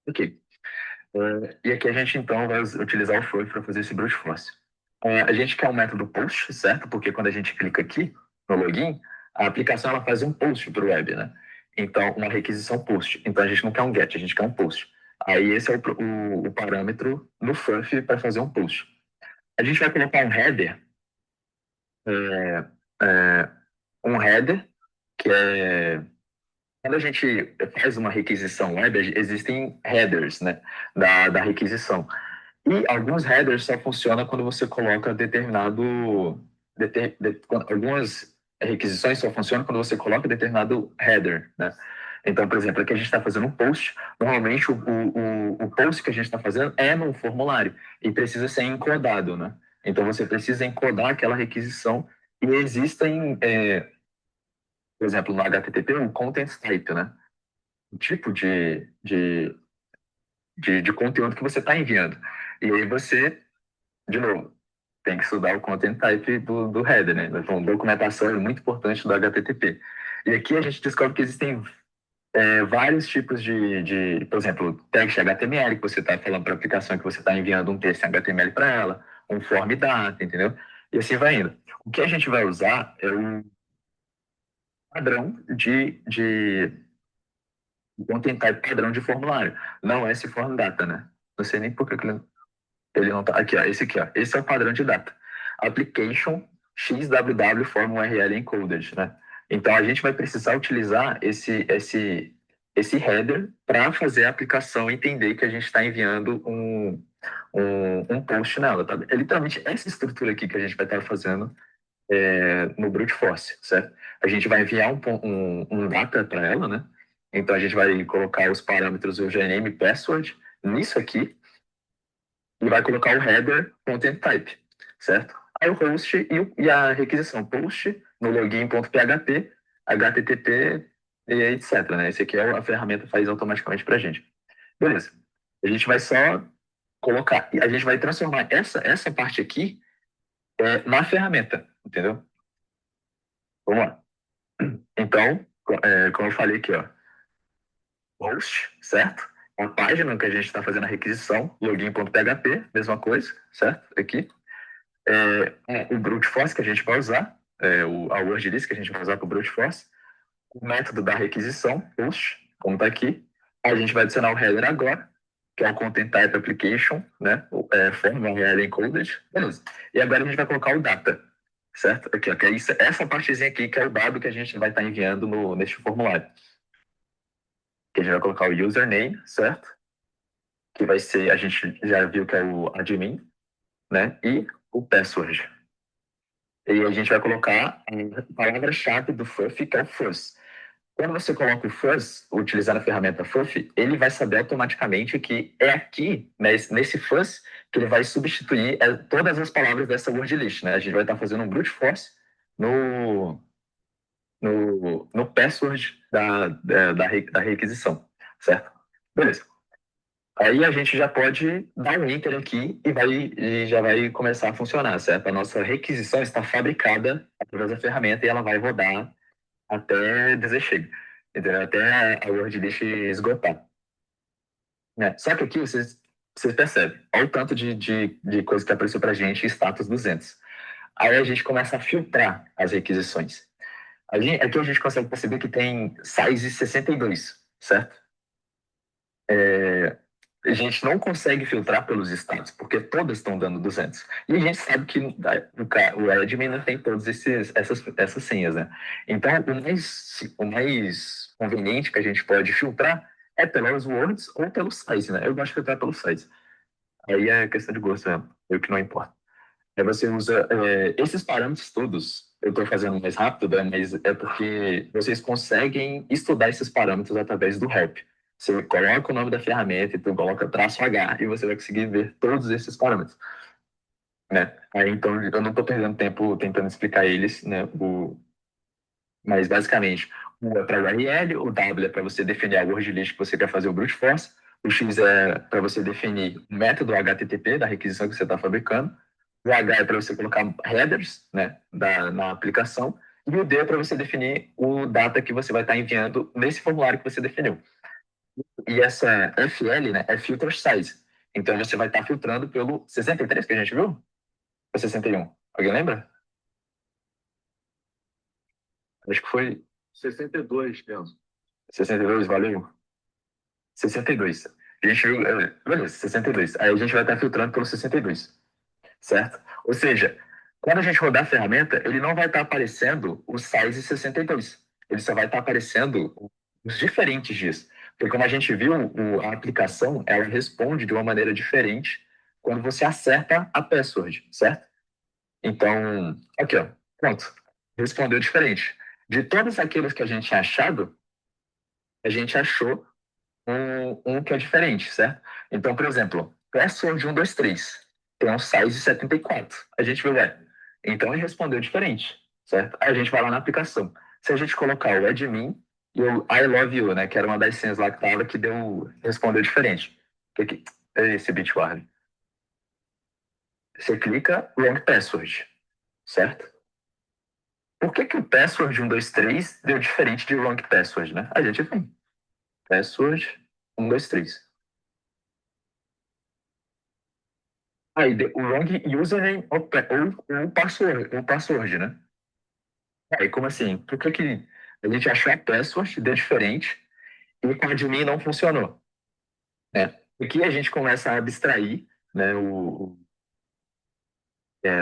Ok. E aqui a gente, então, vai utilizar o Flow para fazer esse brute force. A gente quer um método post, certo? Porque quando a gente clica aqui no login, a aplicação ela faz um post para o web, né? Então, uma requisição post. Então, a gente não quer um get, a gente quer um post. Aí, esse é o parâmetro no Furf para fazer um post. A gente vai colocar é, é, um header, que é quando a gente faz uma requisição web, existem headers, né, da requisição. E alguns headers só funcionam quando você coloca algumas requisições só funcionam quando você coloca determinado header, né? Então, por exemplo, aqui a gente está fazendo um post. Normalmente, o post que a gente está fazendo é num formulário e precisa ser encodado, né? Então, você precisa encodar aquela requisição e existem, por exemplo, no HTTP, um content type, né? O tipo de conteúdo que você está enviando. E aí você, de novo, tem que estudar o content type do header, né? Então, documentação é muito importante do HTTP. E aqui a gente descobre que existem vários tipos por exemplo, text HTML, que você está falando para a aplicação que você está enviando um texto em HTML para ela, um form data, entendeu? E assim vai indo. O que a gente vai usar é um padrão de content type padrão de formulário. Não é esse form data, né? Não sei nem por que ele não tá. Aqui, ó, esse aqui, ó. Esse é o padrão de data. Application XWW Form URL Encoded, né? Então a gente vai precisar utilizar esse header para fazer a aplicação entender que a gente está enviando um post nela, tá? É literalmente essa estrutura aqui que a gente vai estar fazendo no brute force, certo? A gente vai enviar um data para ela, né? Então a gente vai colocar os parâmetros username e password nisso aqui e vai colocar o header content type, certo? Aí o host e a requisição post no login.php, HTTP e etc, né? Esse aqui a ferramenta faz automaticamente para a gente. Beleza. A gente vai só colocar, a gente vai transformar essa parte aqui na ferramenta, entendeu? Vamos lá. Então, como eu falei aqui, ó, host, certo? A página que a gente está fazendo a requisição, login.php, mesma coisa, certo? Aqui. O brute force que a gente vai usar, a word list que a gente vai usar para o brute force, o método da requisição, post, como está aqui. A gente vai adicionar o header agora, que é o content type application, né? Form URL encoded, beleza. E agora a gente vai colocar o data, certo? Aqui, ó, que é essa partezinha aqui que é o dado que a gente vai estar enviando neste formulário. Que a gente vai colocar o username, certo? Que vai ser, a gente já viu que é o admin, né? E o password. E a gente vai colocar a palavra-chave do Furf, que é o fuzz. Quando você coloca o fuzz, utilizando a ferramenta Furf, ele vai saber automaticamente que é aqui, né, nesse fuzz, que ele vai substituir todas as palavras dessa word list, né? A gente vai estar fazendo um brute force no password da requisição, certo? Beleza. Aí a gente já pode dar um enter aqui e já vai começar a funcionar, certo? A nossa requisição está fabricada através da ferramenta e ela vai rodar até dizer chega, entendeu? Até a word list esgotar. Né? Só que aqui vocês percebem, olha o tanto de coisa que apareceu para a gente, status 200. Aí a gente começa a filtrar as requisições. Aqui a gente consegue perceber que tem size 62, certo? A gente não consegue filtrar pelos estados, porque todas estão dando 200. E a gente sabe que o admin não tem todas essas senhas, né? Então, o mais conveniente que a gente pode filtrar é pelos words ou pelo size, né? Eu gosto de filtrar pelo size. Aí é questão de gosto, né? Eu que não importa. Aí você usa esses parâmetros todos, eu estou fazendo mais rápido, né, mas é porque vocês conseguem estudar esses parâmetros através do help. Você coloca o nome da ferramenta e tu coloca traço H e você vai conseguir ver todos esses parâmetros, né? Aí, então, eu não estou perdendo tempo tentando explicar eles, né? Mas, basicamente, o é para o URL, o W é para você definir a word list que você quer fazer o brute force, o X é para você definir o método HTTP da requisição que você está fabricando, o H é para você colocar headers, né, na aplicação, e o D é para você definir o data que você vai estar enviando nesse formulário que você definiu. E essa FL, né, é filter size. Então você vai estar filtrando pelo 63 que a gente viu? Ou 61? Alguém lembra? Acho que foi 62, penso. 62, valeu. 62. A gente viu, beleza, 62. Aí a gente vai estar filtrando pelo 62, certo? Ou seja, quando a gente rodar a ferramenta, ele não vai estar aparecendo o size 62. Ele só vai estar aparecendo os diferentes dias. Porque como a gente viu, a aplicação, ela responde de uma maneira diferente quando você acerta a password, certo? Então, aqui, ó, pronto. Respondeu diferente. De todos aqueles que a gente tinha achado, a gente achou um que é diferente, certo? Então, por exemplo, password 123 tem um size 74. A gente viu, então ele respondeu diferente, certo? Aí a gente vai lá na aplicação. Se a gente colocar o admin e o I love you, né, que era uma das senhas lá que tava, que respondeu diferente. Que é esse bitwarden? Você clica wrong password, certo? Por que o password 123 deu diferente de wrong password, né? A gente vem. Password 123. Aí, o wrong username ou password, né? Aí, como assim? Por que a gente achou a password, deu diferente, e com a admin não funcionou, né? Aqui a gente começa a abstrair, né,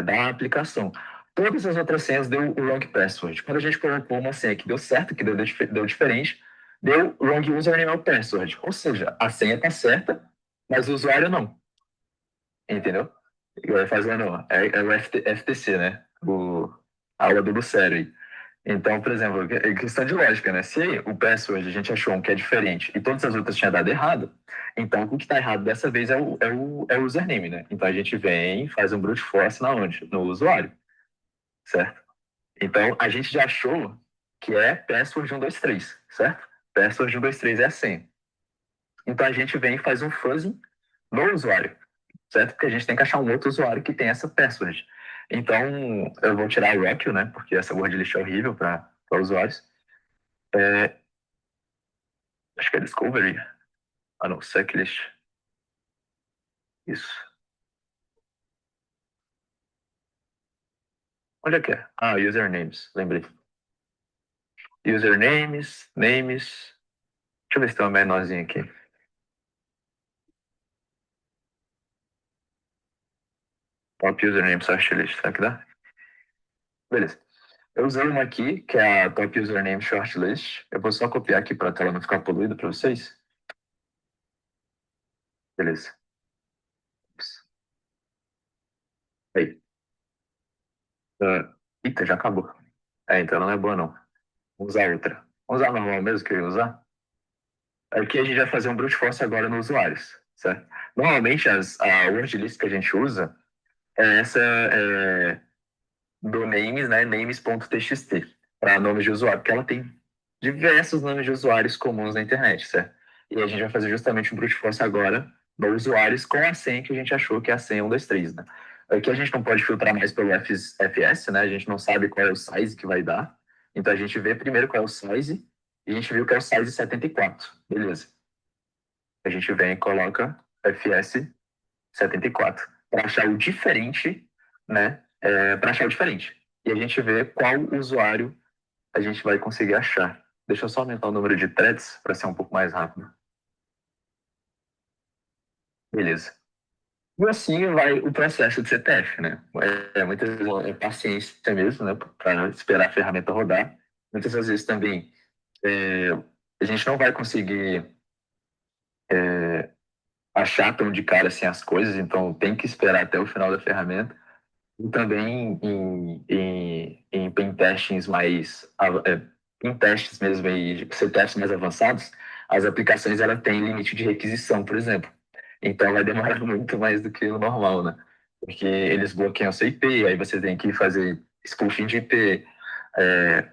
da aplicação. Todas as outras senhas deu o wrong password. Quando a gente colocou uma senha que deu certo, que deu diferente, deu wrong username ou password. Ou seja, a senha está certa, mas o usuário não. Entendeu? Fazendo, é o FTC, né? A aula do Lucério aí. Então, por exemplo, é questão de lógica, né? Se o password a gente achou um que é diferente e todas as outras tinham dado errado, então o que está errado dessa vez é o username, né? Então a gente vem, faz um brute force na onde? No usuário, certo? Então a gente já achou que é password 123, certo? Password 123 é a senha. Então a gente vem e faz um fuzzing no usuário, certo? Porque a gente tem que achar um outro usuário que tem essa password. Então, eu vou tirar o Rockio, né? Porque essa word list é horrível para usuários. Acho que é Discovery. Ah, não, Checklist. Isso. Onde é que é? Ah, usernames. Lembrei. Usernames, names. Deixa eu ver se tem uma menorzinha aqui. Top username shortlist. Será que dá? Beleza. Eu usei uma aqui, que é a Top Username Shortlist. Eu vou só copiar aqui para a tela não ficar poluída para vocês. Beleza. Ups. Aí. Eita, já acabou. Então não é boa, não. Vamos usar outra. Vamos usar a normal mesmo que eu ia usar? Aqui a gente vai fazer um brute force agora nos usuários, certo? Normalmente a word list que a gente usa é essa do names, né? Names.txt, para nomes de usuário, porque ela tem diversos nomes de usuários comuns na internet, certo? E a gente vai fazer justamente um brute force agora nos usuários com a senha que a gente achou que é a senha 123, né? Aqui a gente não pode filtrar mais pelo FS, né? A gente não sabe qual é o size que vai dar. Então a gente vê primeiro qual é o size e a gente viu que é o size 74. Beleza. A gente vem e coloca FS 74 para achar o diferente, né? Para achar o diferente. E a gente vê qual usuário a gente vai conseguir achar. Deixa eu só aumentar o número de threads para ser um pouco mais rápido. Beleza. E assim vai o processo de CTF, né? Muitas vezes é paciência mesmo, né? Para esperar a ferramenta rodar. Muitas das vezes também a gente não vai conseguir achar tão de cara assim as coisas, então tem que esperar até o final da ferramenta. E também em pen testings em testes mesmo, em testes mais avançados, as aplicações ela têm limite de requisição, por exemplo. Então vai demorar muito mais do que o normal, né? Porque eles bloqueiam seu IP, aí você tem que fazer spoofing de IP, é,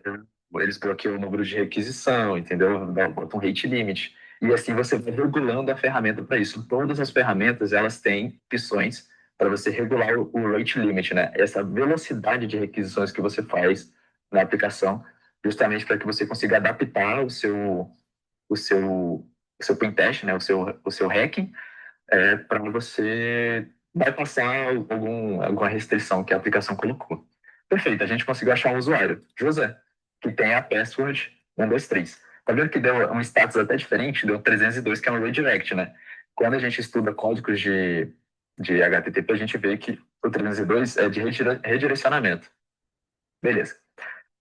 eles bloqueiam o número de requisição, entendeu? Bota um rate limit. E assim você vai regulando a ferramenta para isso. Todas as ferramentas, elas têm opções para você regular o rate limit, né? Essa velocidade de requisições que você faz na aplicação, justamente para que você consiga adaptar o seu, o seu pentest, né? O seu hacking, para você bypassar alguma restrição que a aplicação colocou. Perfeito, a gente conseguiu achar um usuário, José, que tem a password 123. Tá vendo que deu um status até diferente? Deu 302, que é um redirect, né? Quando a gente estuda códigos de HTTP, a gente vê que o 302 é de redirecionamento. Beleza.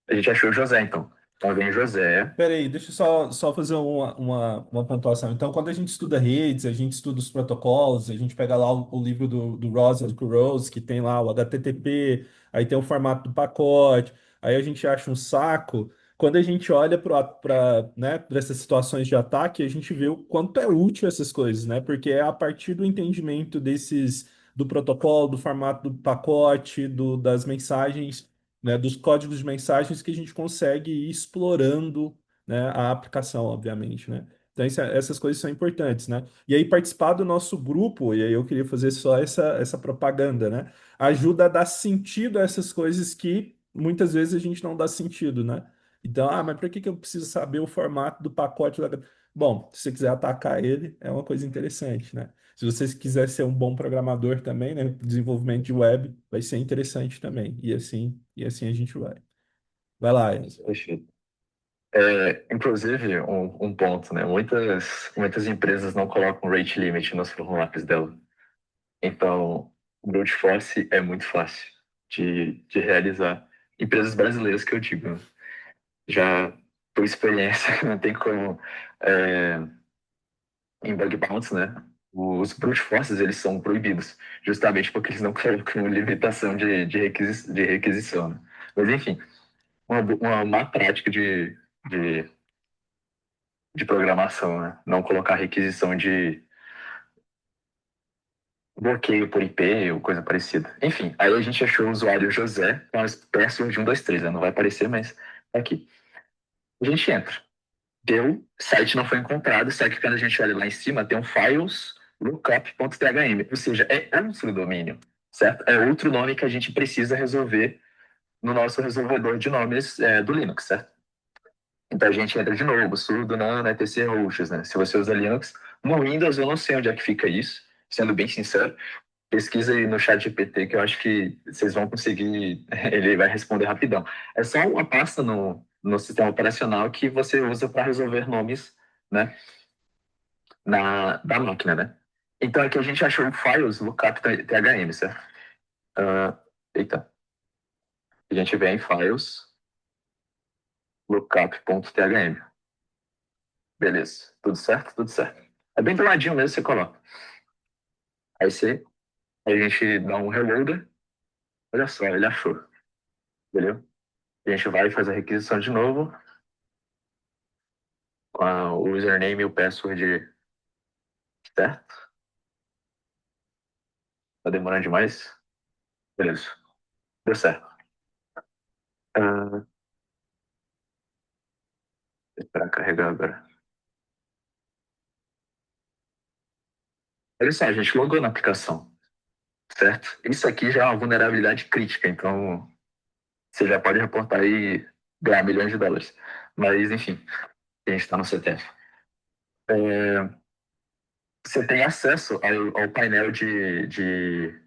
A gente achou o José, então. Então vem José. Peraí, deixa eu só fazer uma pontuação. Então, quando a gente estuda redes, a gente estuda os protocolos, a gente pega lá o livro do Ross and Kurose, que tem lá o HTTP, aí tem o formato do pacote, aí a gente acha um saco. Quando a gente olha para, né, para essas situações de ataque, a gente vê o quanto é útil essas coisas, né? Porque é a partir do entendimento do protocolo, do formato do pacote, das mensagens, né, dos códigos de mensagens que a gente consegue ir explorando, né, a aplicação, obviamente, né? Então, essas coisas são importantes, né? E aí, participar do nosso grupo, e aí eu queria fazer só essa propaganda, né? Ajuda a dar sentido a essas coisas que muitas vezes a gente não dá sentido, né? Então, mas para que que eu preciso saber o formato do pacote? Bom, se você quiser atacar ele, é uma coisa interessante, né? Se você quiser ser um bom programador também, né? Desenvolvimento de web vai ser interessante também. E assim a gente vai. Vai lá, Enzo. Perfeito. Inclusive, um ponto, né? Muitas empresas não colocam rate limit nos formulários dela. Então, o brute force é muito fácil de realizar. Empresas brasileiras que eu digo, né? Já por experiência, não tem como. é, Em bug bounties, né? Os brute forces, eles são proibidos, justamente porque eles não colocam limitação de requisição, né? Mas, enfim, uma má prática de, de programação, né? Não colocar requisição de bloqueio por IP ou coisa parecida. Enfim, aí a gente achou o usuário José com as password de 1, 2, 3, né? Não vai aparecer, mas tá aqui. A gente entra. Deu, site não foi encontrado, só que quando a gente olha lá em cima, tem um files lookup.thm, ou seja, é outro domínio, certo? É outro nome que a gente precisa resolver no nosso resolvedor de nomes do Linux, certo? Então a gente entra de novo, sudo nano etc roxas, né? Se você usa Linux, no Windows eu não sei onde é que fica isso, sendo bem sincero. Pesquisa aí no chat GPT que eu acho que vocês vão conseguir, ele vai responder rapidão. É só uma pasta no sistema operacional que você usa para resolver nomes, né, da máquina, né? Então aqui a gente achou files lookup THM, certo? Eita, a gente vem em files lookup.thm. Beleza, tudo certo? Tudo certo. É bem do ladinho mesmo, você coloca. A gente dá um reloader. Olha só, ele achou. Beleza? A gente vai fazer a requisição de novo com o username e o password, certo? Tá demorando demais? Beleza. Deu certo. Vou esperar carregar agora. Olha só, a gente logou na aplicação, certo? Isso aqui já é uma vulnerabilidade crítica, então você já pode reportar e ganhar milhões de dólares. Mas, enfim, a gente está no CTF. Você tem acesso ao painel de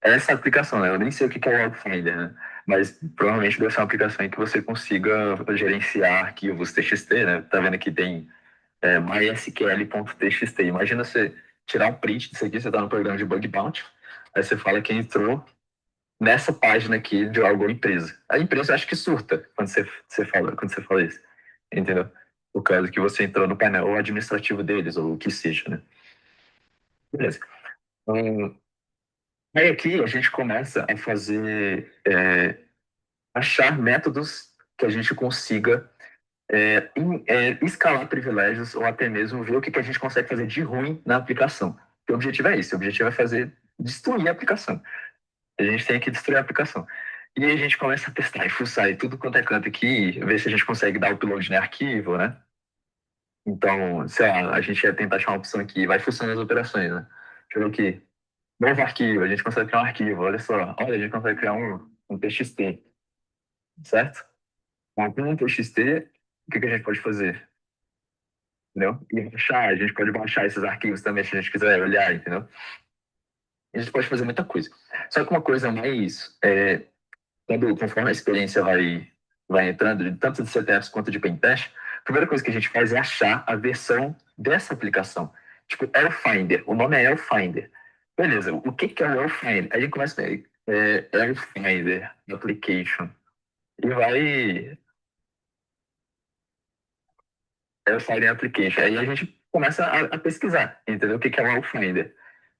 essa aplicação, né? Eu nem sei o que é o Logfinder, né? Mas provavelmente deve ser uma aplicação em que você consiga gerenciar arquivos TXT, né? Tá vendo que tem mysql.txt. Imagina você tirar um print disso aqui, você tá no programa de bug bounty, aí você fala que entrou nessa página aqui de alguma empresa. A empresa acha que surta quando você fala isso, entendeu? O caso que você entrou no painel administrativo deles, ou o que seja, né? Beleza. Aí aqui a gente começa a fazer, achar métodos que a gente consiga escalar privilégios ou até mesmo ver o que a gente consegue fazer de ruim na aplicação. O objetivo é esse, o objetivo é destruir a aplicação. A gente tem que destruir a aplicação. E aí a gente começa a testar e fuçar e tudo quanto é canto aqui, ver se a gente consegue dar upload no arquivo, né? Então, sei lá, a gente ia tentar achar uma opção aqui, vai fuçando as operações, né? Deixa eu ver aqui. Novo arquivo, a gente consegue criar um arquivo, olha só. Olha, a gente consegue criar um TXT, certo? Com um TXT, o que a gente pode fazer? Entendeu? E baixar, a gente pode baixar esses arquivos também se a gente quiser olhar, entendeu? A gente pode fazer muita coisa. Só que uma coisa mais, conforme a experiência vai entrando, tanto de CTFs quanto de pentest, a primeira coisa que a gente faz é achar a versão dessa aplicação. Tipo, Finder, o nome é Finder. Beleza, o que é o Finder? Aí a gente começa a ver, Finder Application, e vai Finder Application. Aí a gente começa a pesquisar, entendeu? O que é o Finder,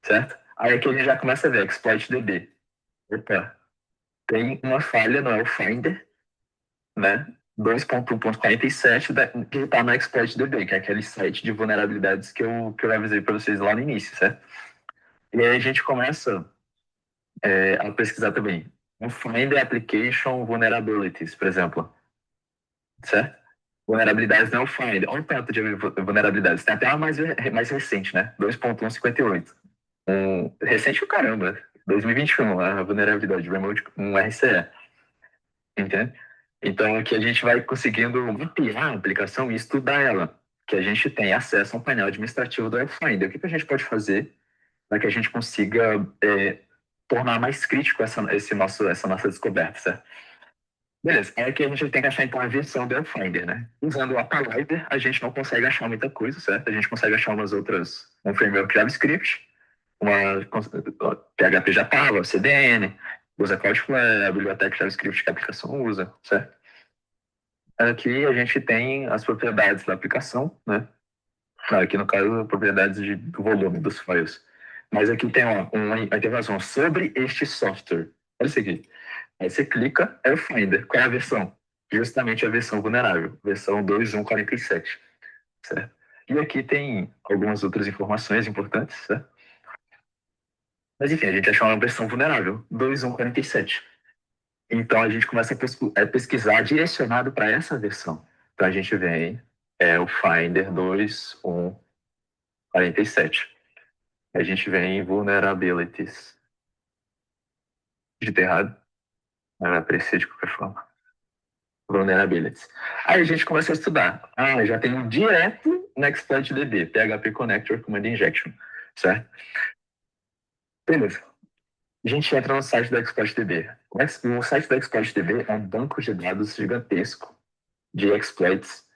certo? Aí aqui a gente já começa a ver exploit DB. Opa, tem uma falha no Finder, né? 2.1.47 que está no Exploit DB, que é aquele site de vulnerabilidades que eu avisei para vocês lá no início, certo? E aí a gente começa a pesquisar também. Find the application vulnerabilities, por exemplo, certo? Vulnerabilidades não find. Olha o tanto de vulnerabilidades. Tem até uma mais recente, né? 2.158. Recente o caramba. 2021, a vulnerabilidade remote, RCE. Entende? Então, aqui a gente vai conseguindo mapear a aplicação e estudar ela, que a gente tem acesso a um painel administrativo do Finder. O que a gente pode fazer para que a gente consiga tornar mais crítico essa nossa descoberta, certo? Beleza, aí aqui a gente tem que achar então a versão do Finder, né? Usando o Appalizer, a gente não consegue achar muita coisa, certo? A gente consegue achar um framework JavaScript, uma PHP Java, CDN, usa Cloudflare, a biblioteca JavaScript que a aplicação usa, certo? Aqui a gente tem as propriedades da aplicação, né? Aqui no caso, propriedades do volume dos files. Mas aqui tem uma informação sobre este software. Olha isso aqui. Aí você clica, é o Finder. Qual é a versão? Justamente a versão vulnerável, versão 2.1.47, certo? E aqui tem algumas outras informações importantes, certo? Mas enfim, a gente achou uma versão vulnerável, 2.1.47. Então a gente começa a pesquisar direcionado para essa versão. Então a gente vem, o Finder 2.1.47. A gente vem em Vulnerabilities. Digitei errado, mas vai aparecer de qualquer forma. Vulnerabilities. Aí a gente começa a estudar. Já tem um direto no ExploitDB, PHP Connector Command Injection, certo? Beleza. A gente entra no site do ExploitDB. O site do ExploitDB é um banco de dados gigantesco de exploits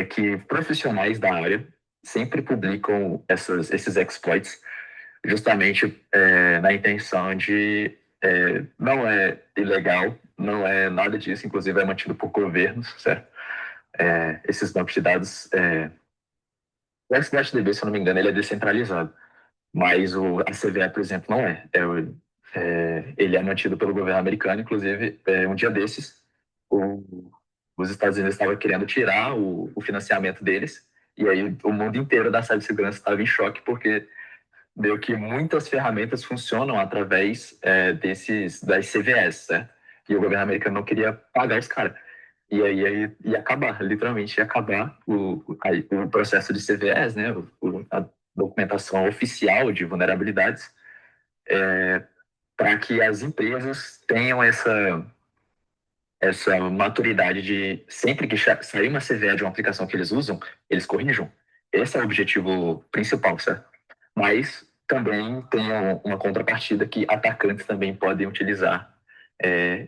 que profissionais da área sempre publicam esses exploits justamente na intenção de não é ilegal, não é nada disso, inclusive é mantido por governos, certo? Esses bancos de dados, o XBTDB, se eu não me engano, ele é descentralizado, mas a CVE, por exemplo, não é. Ele é mantido pelo governo americano, inclusive, um dia desses, os Estados Unidos estavam querendo tirar o financiamento deles, e aí o mundo inteiro da cibersegurança estava em choque, porque meio que muitas ferramentas funcionam através das CVS, certo? E o governo americano não queria pagar os caras. E aí ia acabar, literalmente ia acabar o processo de CVS, né? A documentação oficial de vulnerabilidades, para que as empresas tenham essa maturidade de sempre que sair uma CVE de uma aplicação que eles usam, eles corrijam. Esse é o objetivo principal, certo? Mas também tem uma contrapartida que atacantes também podem utilizar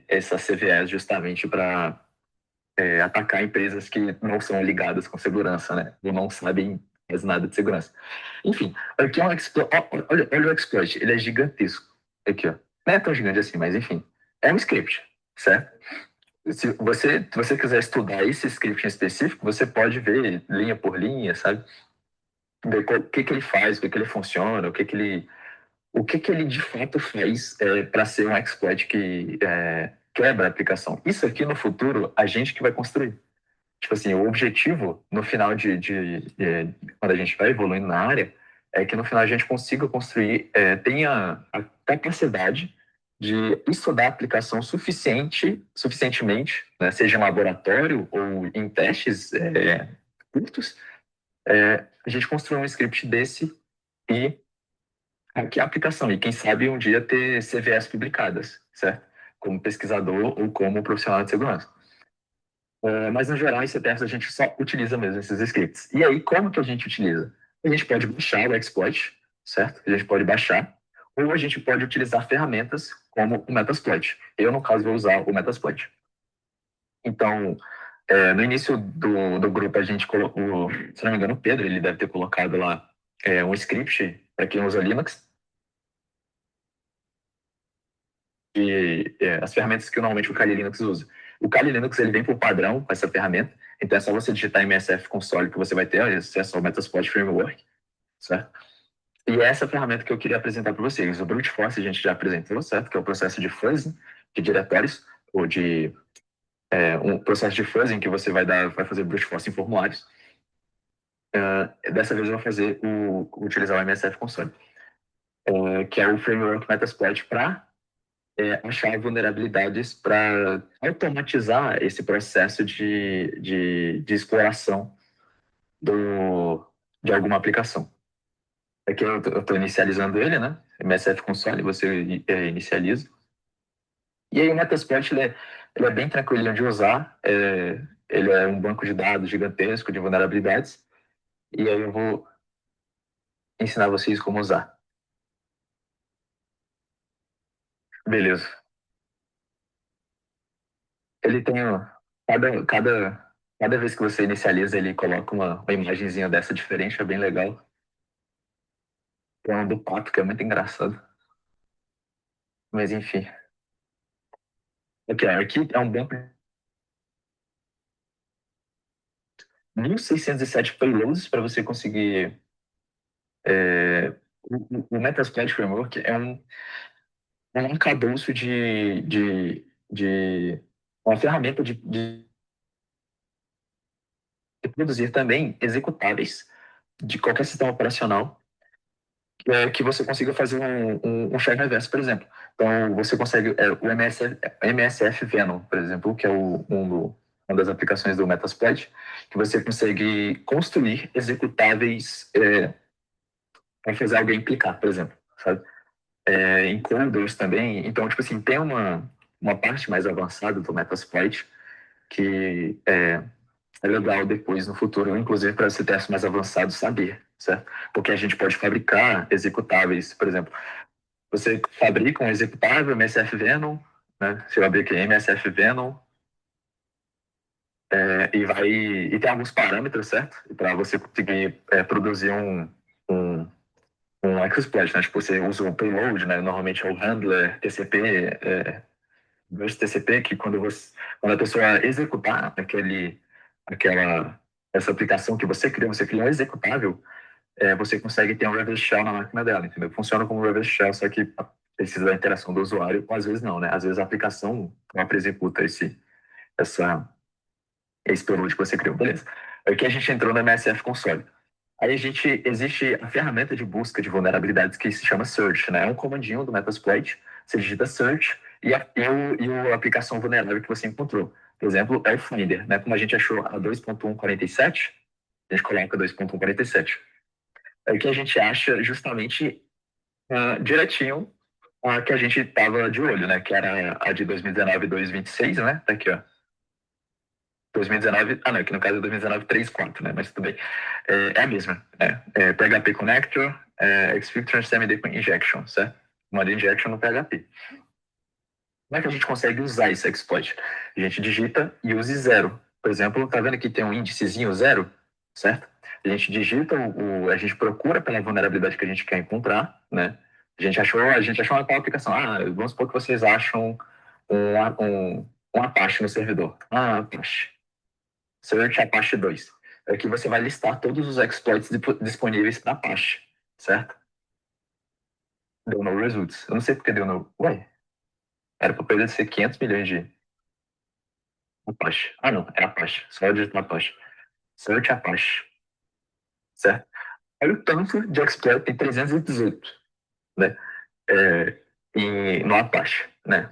essas CVEs justamente para atacar empresas que não são ligadas com segurança, né? Ou não sabem mais nada de segurança. Enfim, aqui é um exploit. Olha o exploit, ele é gigantesco. Aqui, ó. Não é tão gigante assim, mas enfim. É um script, certo? Se você quiser estudar esse script em específico, você pode ver linha por linha, sabe? Ver o que ele faz, o que ele funciona, o que ele o que ele de fato faz para ser um exploit que quebra a aplicação. Isso aqui no futuro, a gente que vai construir. Tipo assim, o objetivo no final quando a gente vai evoluindo na área, é que no final a gente consiga construir, tenha a capacidade de estudar a aplicação suficientemente, né, seja em laboratório ou em testes curtos, a gente construir um script desse e hackear a aplicação. E quem sabe um dia ter CVEs publicadas, certo? Como pesquisador ou como profissional de segurança. Mas, no geral, em CTFs a gente só utiliza mesmo esses scripts. E aí, como que a gente utiliza? A gente pode baixar o exploit, certo? A gente pode baixar. Ou a gente pode utilizar ferramentas como o Metasploit. Eu, no caso, vou usar o Metasploit. Então, no início do grupo, a gente colocou, se não me engano, o Pedro, ele deve ter colocado lá um script para quem usa Linux. E as ferramentas que normalmente o Kali Linux usa. O Kali Linux ele vem por padrão com essa ferramenta, então é só você digitar MSF Console que você vai ter acesso ao Metasploit Framework, certo? E é essa ferramenta que eu queria apresentar para vocês. O Brute Force a gente já apresentou, certo? Que é o processo de fuzzing de diretórios, ou de um processo de fuzzing que você vai fazer Brute Force em formulários. Dessa vez eu vou utilizar o MSF Console, que é o framework Metasploit para achar vulnerabilidades para automatizar esse processo de exploração de alguma aplicação. Aqui eu estou inicializando ele, né? MSF Console, você inicializa. E aí o Metasploit ele é bem tranquilo de usar. Ele é um banco de dados gigantesco de vulnerabilidades. E aí eu vou ensinar vocês como usar. Beleza. Ele tem cada vez que você inicializa, ele coloca uma imagenzinha dessa diferente, é bem legal. Tem um do pato que é muito engraçado. Mas enfim. Aqui é um banco de 1.607 payloads para você conseguir. O Metasploit Framework é um cadouço de uma ferramenta de produzir também executáveis de qualquer sistema operacional que você consiga fazer um share reverso, por exemplo. Então, você consegue o MSF Venom, por exemplo, que é uma das aplicações do Metasploit, que você consegue construir executáveis para fazer alguém clicar, por exemplo, sabe? Em coders também. Então, tipo assim, tem uma parte mais avançada do Metasploit que é legal depois, no futuro, inclusive para esse teste mais avançado, saber, certo? Porque a gente pode fabricar executáveis, por exemplo, você fabrica um executável MSF Venom, né? Você vai abrir aqui MSF Venom e tem alguns parâmetros, certo? Para você conseguir produzir um exploit, né? Tipo, você usa o payload, né? Normalmente é o handler, TCP, burst TCP, que quando a pessoa executar essa aplicação que você criou, você cria um executável, você consegue ter um reverse shell na máquina dela, entendeu? Funciona como reverse shell, só que precisa da interação do usuário, ou às vezes não, né? Às vezes a aplicação própria executa esse payload que você criou, beleza. Aqui a gente entrou no MSF Console. Aí existe a ferramenta de busca de vulnerabilidades que se chama Search, né? É um comandinho do Metasploit, você digita Search e a aplicação vulnerável que você encontrou. Por exemplo, é o Finder, né? Como a gente achou a 2.147, a gente coloca 2.147. Aí que a gente acha justamente direitinho a que a gente estava de olho, né? Que era a de 2019 226, né? Tá aqui, ó. 2019, não, que no caso é 2019 3.4, né? Mas tudo bem. É a mesma, né? PHP Connector, Exfilter Transcend Injection, certo? Manda injection no PHP. Como é que a gente consegue usar esse exploit? A gente digita e use zero. Por exemplo, tá vendo que tem um índicezinho zero, certo? A gente digita, a gente procura pela vulnerabilidade que a gente quer encontrar, né? A gente achou uma tal aplicação. Vamos supor que vocês acham um Apache no servidor. Apache. Search Apache 2. Aqui você vai listar todos os exploits disponíveis para Apache, certo? deu no results. Eu não sei porque deu no... Ué, era pra poder ser 500 milhões de Apache. Ah, não, é Apache. Só digitar Apache. Search Apache, certo? Olha o tanto de exploit, tem 318, né? No Apache, né?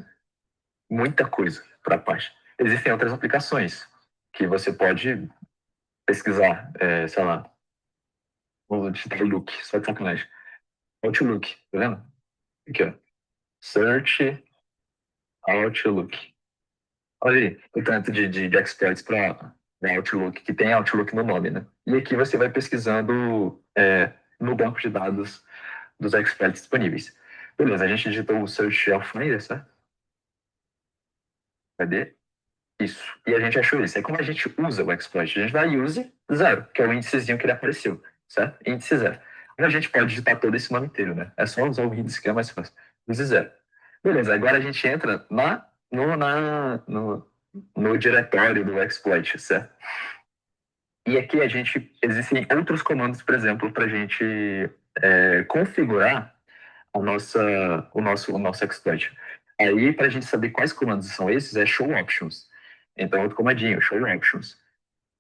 Muita coisa para Apache. Existem outras aplicações que você pode pesquisar, sei lá, vou digitar Look, só de sacanagem. Outlook, tá vendo? Aqui, ó. Search Outlook. Olha aí, o tanto de exploits para Outlook, que tem Outlook no nome, né? E aqui você vai pesquisando no banco de dados dos exploits disponíveis. Beleza, a gente digitou o Search Finder, certo? Cadê? Isso. E a gente achou isso. Aí como a gente usa o exploit? A gente vai use zero, que é o índicezinho que ele apareceu, certo? Índice zero. Ou a gente pode digitar todo esse nome inteiro, né? É só usar o índice que é mais fácil. Use zero. Beleza, agora a gente entra no diretório do exploit, certo? E aqui existem outros comandos, por exemplo, para a gente configurar o nosso exploit. Aí, para a gente saber quais comandos são esses, é show options. Então, outro comandinho, show options.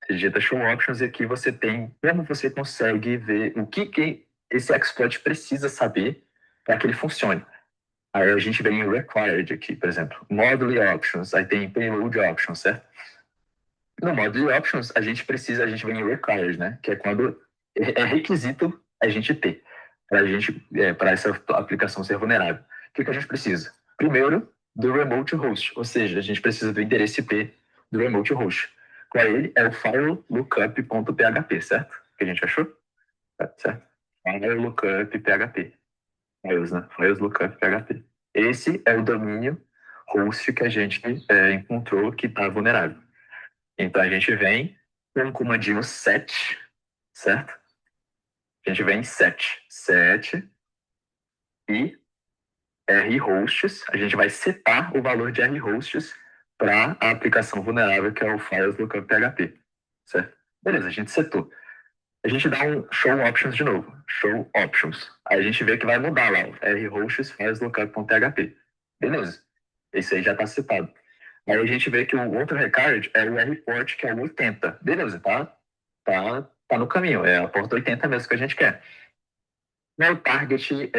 Você digita show options e aqui você tem como você consegue ver o que esse exploit precisa saber para que ele funcione. Aí a gente vem em required aqui, por exemplo, module options, aí tem payload options, certo? No module options, a gente vem em required, né? Que é quando é requisito a gente ter para essa aplicação ser vulnerável. O que a gente precisa? Primeiro, do remote host, ou seja, a gente precisa do endereço IP do remote host. Qual ele? É o file_lookup.php, certo? Que a gente achou? Certo? File_lookup.php. Files, né? Files_lookup.php. Esse é o domínio host que a gente encontrou que está vulnerável. Então a gente vem com o comandinho set, certo? A gente vem em set e rhosts. A gente vai setar o valor de rhosts para a aplicação vulnerável que é o files lookup PHP, certo? Beleza, a gente setou. A gente dá um show options de novo, show options. Aí a gente vê que vai mudar lá, rhosts files lookup.php. Beleza, esse aí já está setado. Aí a gente vê que o outro recard é o report, que é o 80. Beleza, tá no caminho. É a porta 80 mesmo que a gente quer. Não é o target,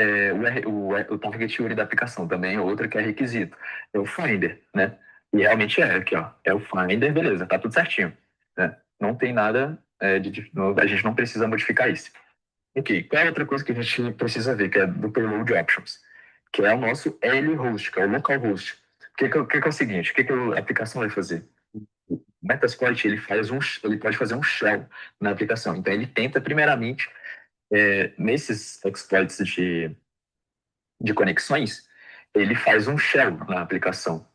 o target URI da aplicação também, é outra que é requisito. É o Finder, né? E realmente aqui, ó. É o Finder, beleza, tá tudo certinho. Né? Não tem nada, a gente não precisa modificar isso. Ok, qual é a outra coisa que a gente precisa ver, que é do Payload Options? Que é o nosso L-Host, que é o localhost. O que é o seguinte, o que a aplicação vai fazer? O Metasploit, ele pode fazer um shell na aplicação. Então, ele tenta, primeiramente, nesses exploits de conexões, ele faz um shell na aplicação.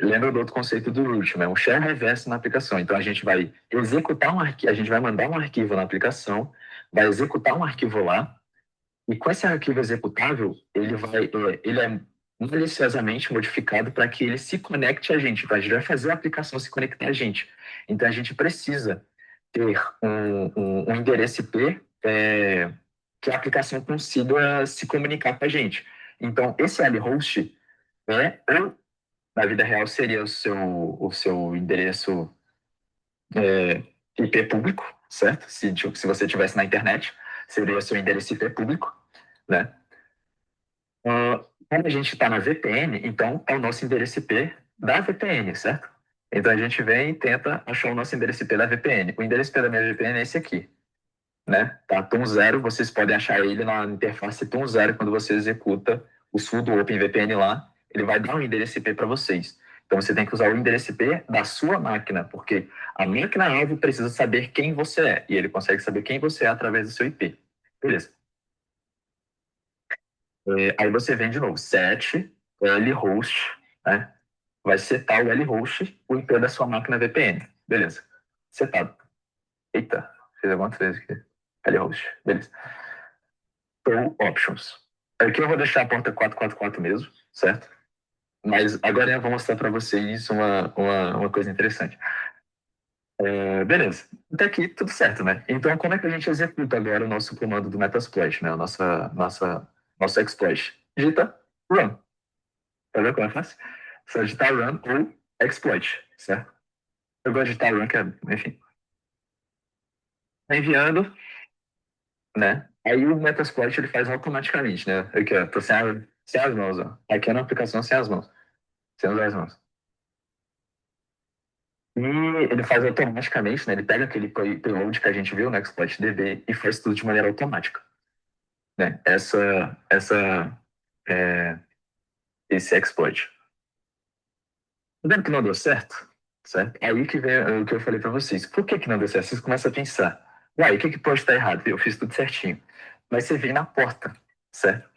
Lembra do outro conceito do root, né? Um shell reverso na aplicação. Então, a gente vai executar um arquivo, a gente vai mandar um arquivo na aplicação, vai executar um arquivo lá, e com esse arquivo executável, ele é maliciosamente modificado para que ele se conecte a gente. Então, a gente vai fazer a aplicação se conectar a gente. Então, a gente precisa ter um endereço IP que a aplicação consiga se comunicar com a gente. Então, esse L-host, ou na vida real seria o seu endereço IP público, certo? Se você estivesse na internet, seria o seu endereço IP público, né? Como a gente está na VPN, então é o nosso endereço IP da VPN, certo? Então a gente vem e tenta achar o nosso endereço IP da VPN. O endereço IP da minha VPN é esse aqui, né? Tá tom 0, vocês podem achar ele na interface tom 0 quando você executa o sudo OpenVPN lá, ele vai dar um endereço IP para vocês. Então você tem que usar o endereço IP da sua máquina, porque a máquina-alvo precisa saber quem você é, e ele consegue saber quem você é através do seu IP. Beleza. Aí você vem de novo, set lhost, né? Vai setar o lhost, o IP da sua máquina VPN. Beleza. Setado. Eita, fiz alguma coisa aqui. Lhost, beleza. Show options. Aqui eu vou deixar a porta 444 mesmo, certo? Mas agora eu vou mostrar para vocês uma coisa interessante. Beleza. Até aqui tudo certo, né? Então como é que a gente executa agora o nosso comando do Metasploit, né? nosso exploit. Digita run. Tá vendo como é fácil? Só digitar run ou exploit, certo? Eu gosto de digitar run, que é, enfim. Tá enviando, né? Aí o Metasploit ele faz automaticamente, né? Aqui, ó, tô sem as mãos, ó. Aqui é na aplicação sem as mãos. Sem usar as mãos. E ele faz automaticamente, né? Ele pega aquele payload que a gente viu no Exploit DB e faz tudo de maneira automática, né? É, esse exploit. Tá vendo que não deu certo? Certo? Aí que vem o que eu falei para vocês. Por que não deu certo? Vocês começam a pensar. Uai, o que pode estar errado? Eu fiz tudo certinho. Mas você vem na porta, certo?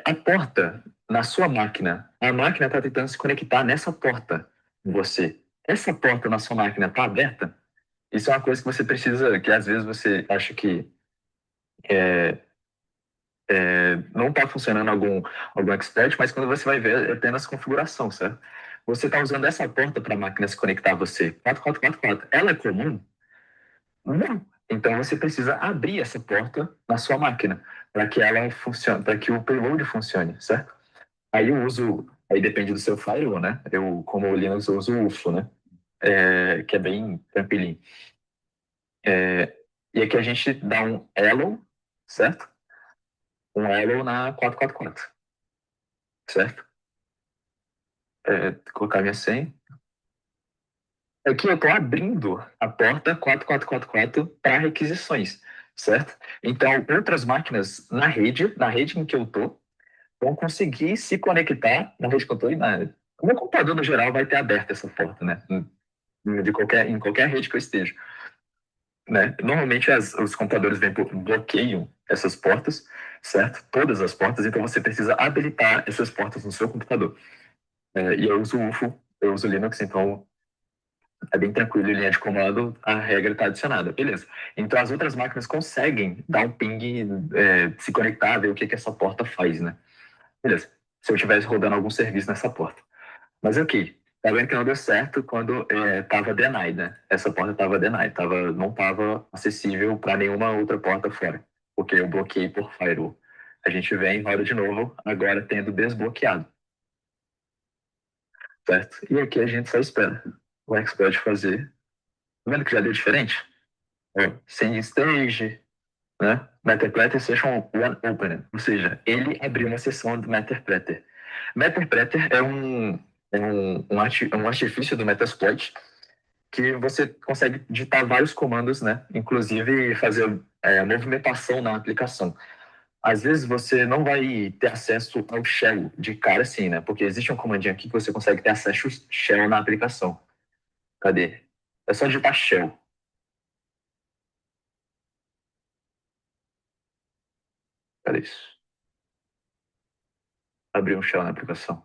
A porta na sua máquina, a máquina está tentando se conectar nessa porta com você. Essa porta na sua máquina está aberta? Isso é uma coisa que você precisa, que às vezes você acha que não está funcionando algum exploit, mas quando você vai ver é apenas configuração, certo? Você está usando essa porta para a máquina se conectar a você. 4444. Ela é comum? Não. Então você precisa abrir essa porta na sua máquina para que ela funcione, para que o payload funcione, certo? Aí depende do seu firewall, né? Como o Linux, eu uso o UFO, né? Que é bem tranquilinho. E aqui a gente dá um hello, certo? Um hello na 444, certo? Colocar minha senha. Aqui eu estou abrindo a porta 4444 para requisições, certo? Então, outras máquinas na rede em que eu estou, vão conseguir se conectar na rede que eu estou e o meu computador, no geral, vai ter aberto essa porta, né? Em qualquer rede que eu esteja. Né? Normalmente os computadores bloqueiam essas portas, certo? Todas as portas, então você precisa habilitar essas portas no seu computador. E eu uso o UFO, eu uso o Linux, então é bem tranquilo, em linha de comando, a regra está adicionada, beleza. Então as outras máquinas conseguem dar um ping, se conectar, ver o que essa porta faz, né? Beleza. Se eu estivesse rodando algum serviço nessa porta. Mas ok, tá vendo que não deu certo quando estava denied, né? Essa porta estava denied, não estava acessível para nenhuma outra porta fora, porque eu bloqueei por firewall. A gente vem, roda de novo, agora tendo desbloqueado, certo? E aqui a gente só espera o exploit fazer. Tá vendo que já deu diferente? Send stage, né? Metterpreter Session One Opener, ou seja, ele abriu uma sessão do Metterpreter. Metterpreter é um artifício do Metasploit que você consegue digitar vários comandos, né? Inclusive fazer movimentação na aplicação. Às vezes você não vai ter acesso ao shell de cara assim, né? Porque existe um comandinho aqui que você consegue ter acesso ao shell na aplicação. Cadê? É só digitar shell. Cadê isso? Abrir um shell na aplicação.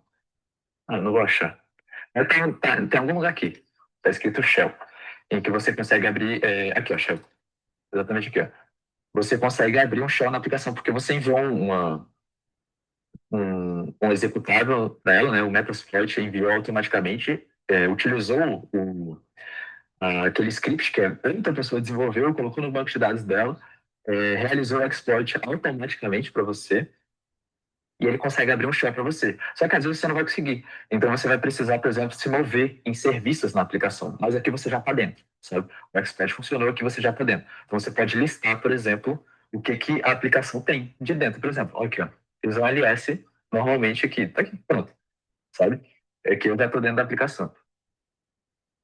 Não vou achar. Mas tem algum lugar aqui. Está escrito shell. Em que você consegue abrir. Aqui, ó, shell. Exatamente aqui, ó. Você consegue abrir um shell na aplicação, porque você enviou um executável para ela, né? O Metasploit enviou automaticamente, utilizou aquele script que outra pessoa desenvolveu, colocou no banco de dados dela, realizou o exploit automaticamente para você, e ele consegue abrir um shell para você. Só que às vezes você não vai conseguir. Então você vai precisar, por exemplo, se mover em serviços na aplicação. Mas aqui você já está dentro, sabe? O exploit funcionou, aqui você já está dentro. Então você pode listar, por exemplo, o que a aplicação tem de dentro. Por exemplo, olha aqui, ó. Fiz um LS, normalmente aqui. Tá aqui, pronto. Sabe? Aqui eu já estou dentro da aplicação.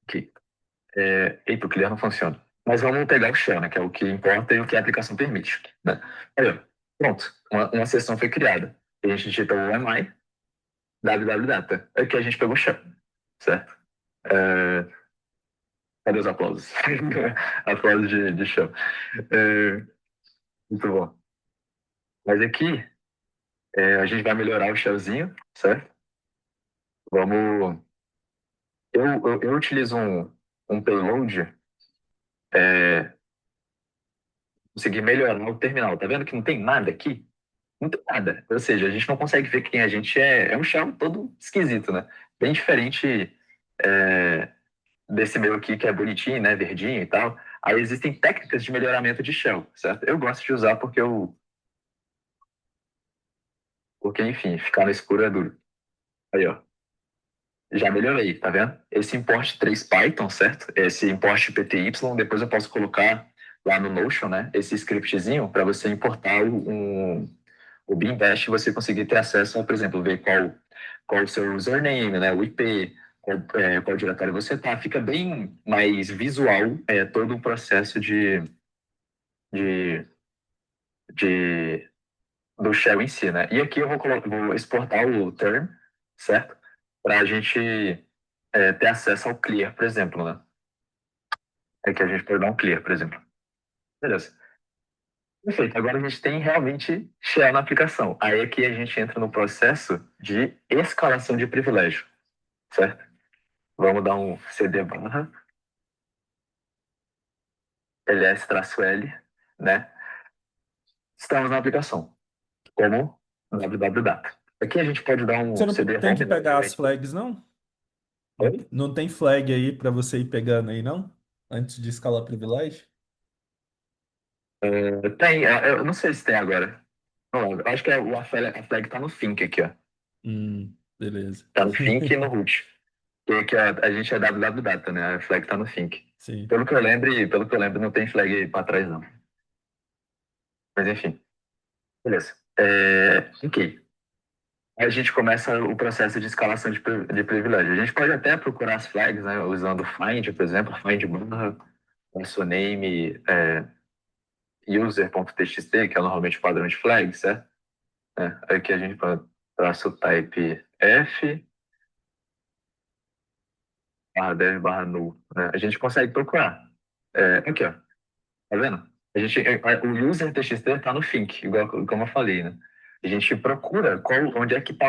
Aqui. Eita, o clear não funciona. Mas vamos pegar o shell, né? Que é o que importa e o que a aplicação permite. Né? Aí, ó. Pronto. Uma sessão foi criada. A gente digita o MI, www.data. Aqui a gente pegou o shell, certo? Cadê os aplausos? Aplausos de shell. Muito bom. Mas aqui a gente vai melhorar o shellzinho, certo? Vamos. Eu utilizo um payload, conseguir melhorar o terminal. Tá vendo que não tem nada aqui? Não tem nada. Ou seja, a gente não consegue ver quem a gente é. É um shell todo esquisito, né? Bem diferente desse meu aqui, que é bonitinho, né? Verdinho e tal. Aí existem técnicas de melhoramento de shell, certo? Eu gosto de usar porque Porque, enfim, ficar no escuro é duro. Aí, ó. Já melhorei, tá vendo? Esse import 3 Python, certo? Esse import PTY, depois eu posso colocar lá no Notion, né? Esse scriptzinho para você importar o Beam Bash e você conseguir ter acesso a, por exemplo, ver qual o seu username, né? O IP, qual diretório você tá. Fica bem mais visual todo o processo de, de, do shell em si, né? E aqui eu vou exportar o term, certo? Para a gente ter acesso ao clear, por exemplo, né? É que a gente pode dar um clear, por exemplo. Beleza. Perfeito. Agora a gente tem realmente shell na aplicação. Aí aqui a gente entra no processo de escalação de privilégio, certo? Vamos dar um cd barra ls-l, né? Estamos na aplicação, como www.data. Aqui a gente pode dar Você um não cd tem que home, né? pegar as flags, não? Não, Oi? não tem flag aí para você ir pegando aí, não? Antes de escalar privilégio? Tem, eu não sei se tem agora. Não lembro. Acho que a flag tá no think aqui, ó. Beleza. Tá no think e no root. Que a gente é www.data, né? A flag tá no think. Sim. Pelo que eu lembro, não tem flag aí pra trás, não. Mas enfim, beleza. Ok. Aí a gente começa o processo de escalação de privilégio. A gente pode até procurar as flags, né? Usando find, por exemplo, find barra, nosso name, user.txt, que é normalmente o padrão de flag, certo? Aqui a gente pode traço type f, barra dev, barra null, né? A gente consegue procurar. Aqui, ó. Tá vendo? O user TXT está no think, igual como eu falei, né? A gente procura onde é que está